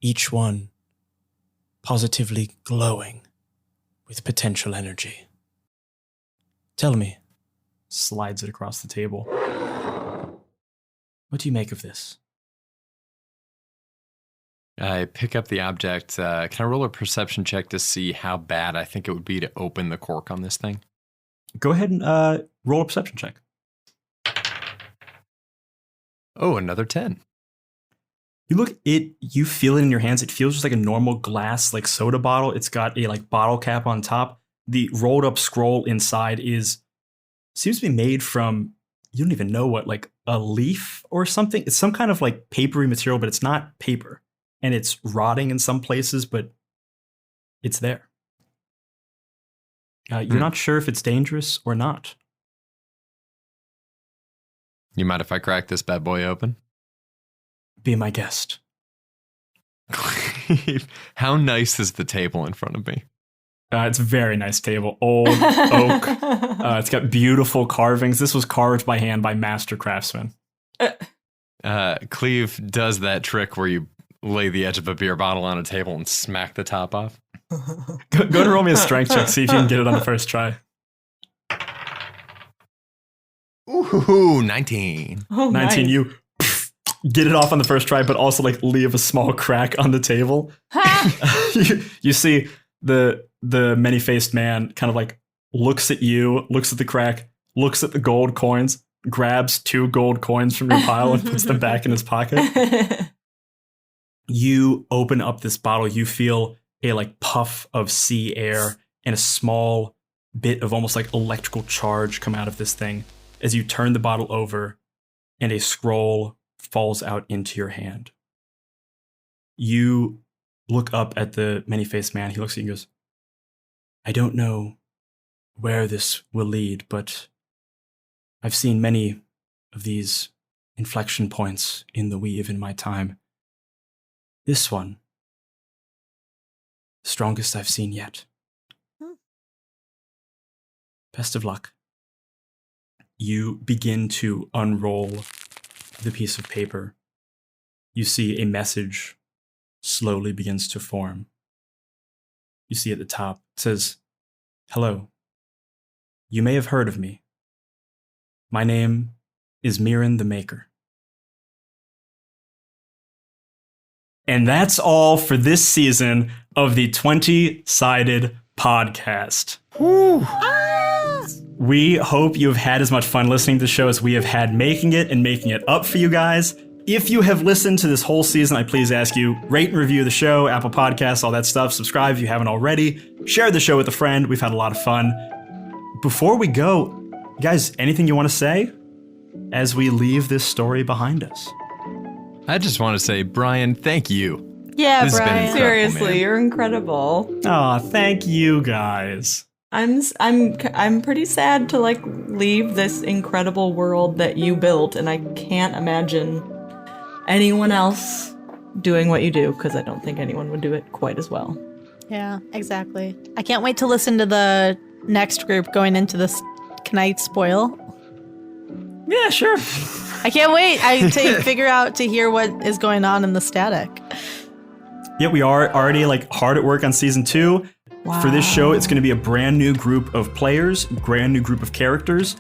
each one positively glowing with potential energy. Tell me, slides it across the table. What do you make of this? I pick up the object. Can I roll a perception check to see how bad I think it would be to open the cork on this thing? Go ahead and roll a perception check. Oh, another 10. You feel it in your hands. It feels just like a normal glass, like soda bottle. It's got a like bottle cap on top. The rolled up scroll inside seems to be made from, you don't even know what, like a leaf or something. It's some kind of like papery material, but it's not paper. And it's rotting in some places, but it's there. You're not sure if it's dangerous or not. You mind if I crack this bad boy open? Be my guest. How nice is the table in front of me? It's a very nice table. Old oak. It's got beautiful carvings. This was carved by hand by master craftsmen. Cleave does that trick where you lay the edge of a beer bottle on a table and smack the top off. Go and roll me a strength check. See if you can get it on the first try. Ooh, 19. Oh, 19, nice. you get it off on the first try, but also like leave a small crack on the table. you see the many-faced man kind of like looks at you, looks at the crack, looks at the gold coins, grabs 2 gold coins from your pile and puts them back in his pocket. You open up this bottle, you feel a like puff of sea air and a small bit of almost like electrical charge come out of this thing as you turn the bottle over and a scroll falls out into your hand. You look up at the many-faced man. He looks at you and goes, I don't know where this will lead, but I've seen many of these inflection points in the weave in my time. This one, the strongest I've seen yet. Best of luck. You begin to unroll the piece of paper. You see a message slowly begins to form. You see at the top, it says, Hello. You may have heard of me. My name is Mirren the Maker. And that's all for this season of the 20-Sided Podcast. We hope you have had as much fun listening to the show as we have had making it and making it up for you guys. If you have listened to this whole season, I please ask you, rate and review the show, Apple Podcasts, all that stuff. Subscribe if you haven't already. Share the show with a friend. We've had a lot of fun. before we go, guys, anything you want to say as we leave this story behind us? I just want to say, Brian, thank you. Yeah, This has been Brian. incredible. Seriously, man. you're incredible. Aw, thank you guys. I'm pretty sad to like leave this incredible world that you built, and I can't imagine anyone else doing what you do, because I don't think anyone would do it quite as well. Yeah, exactly. I can't wait to listen to the next group going into this. Can I spoil? Yeah, sure. I can't wait to figure out to hear what is going on in the static. Yeah, we are already like hard at work on season 2. For this show, it's going to be a brand new group of players, brand new group of characters.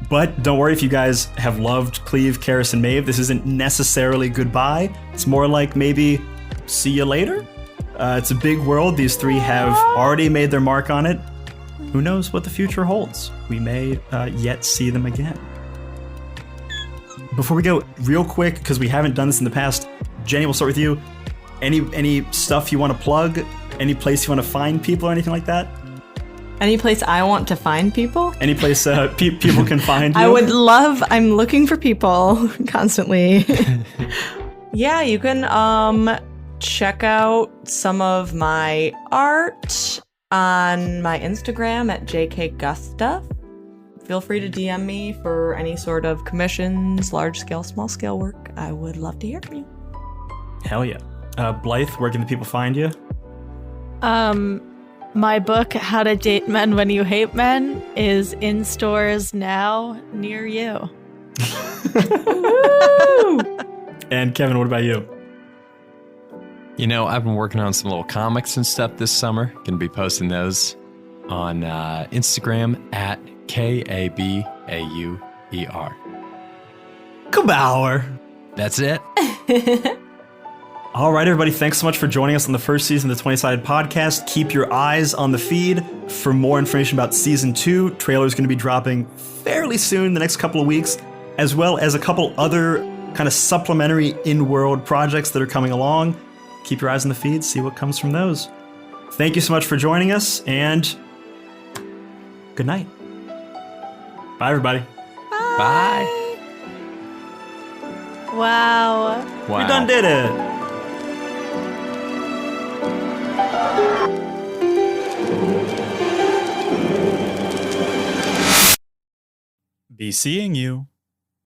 But don't worry if you guys have loved Cleave, Karis, and Meadhbh. This isn't necessarily goodbye. It's more like maybe see you later. It's a big world. These 3 have already made their mark on it. Who knows what the future holds? We may yet see them again. Before we go, real quick, because we haven't done this in the past, Jenny, we'll start with you. Any stuff you want to plug? Any place you want to find people or anything like that? Any place I want to find people? Any place people can find you? I'm looking for people constantly. Yeah, you can check out some of my art on my Instagram at jkgustaf. Feel free to DM me for any sort of commissions, large scale, small scale work. I would love to hear from you. Hell yeah. Blythe, where can the people find you? My book, How to Date Men When You Hate Men, is in stores now near you. And Kevin, what about you? You know, I've been working on some little comics and stuff this summer. Gonna be posting those on Instagram at KABAUER. Bauer. That's it. All right, everybody, thanks so much for joining us on the first season of the 20-Sided Podcast. Keep your eyes on the feed for more information about Season 2. Trailer's going to be dropping fairly soon, the next couple of weeks, as well as a couple other kind of supplementary in-world projects that are coming along. Keep your eyes on the feed, see what comes from those. Thank you so much for joining us, and good night. Bye, everybody. Bye. Wow. Wow. We done did it. Be seeing you.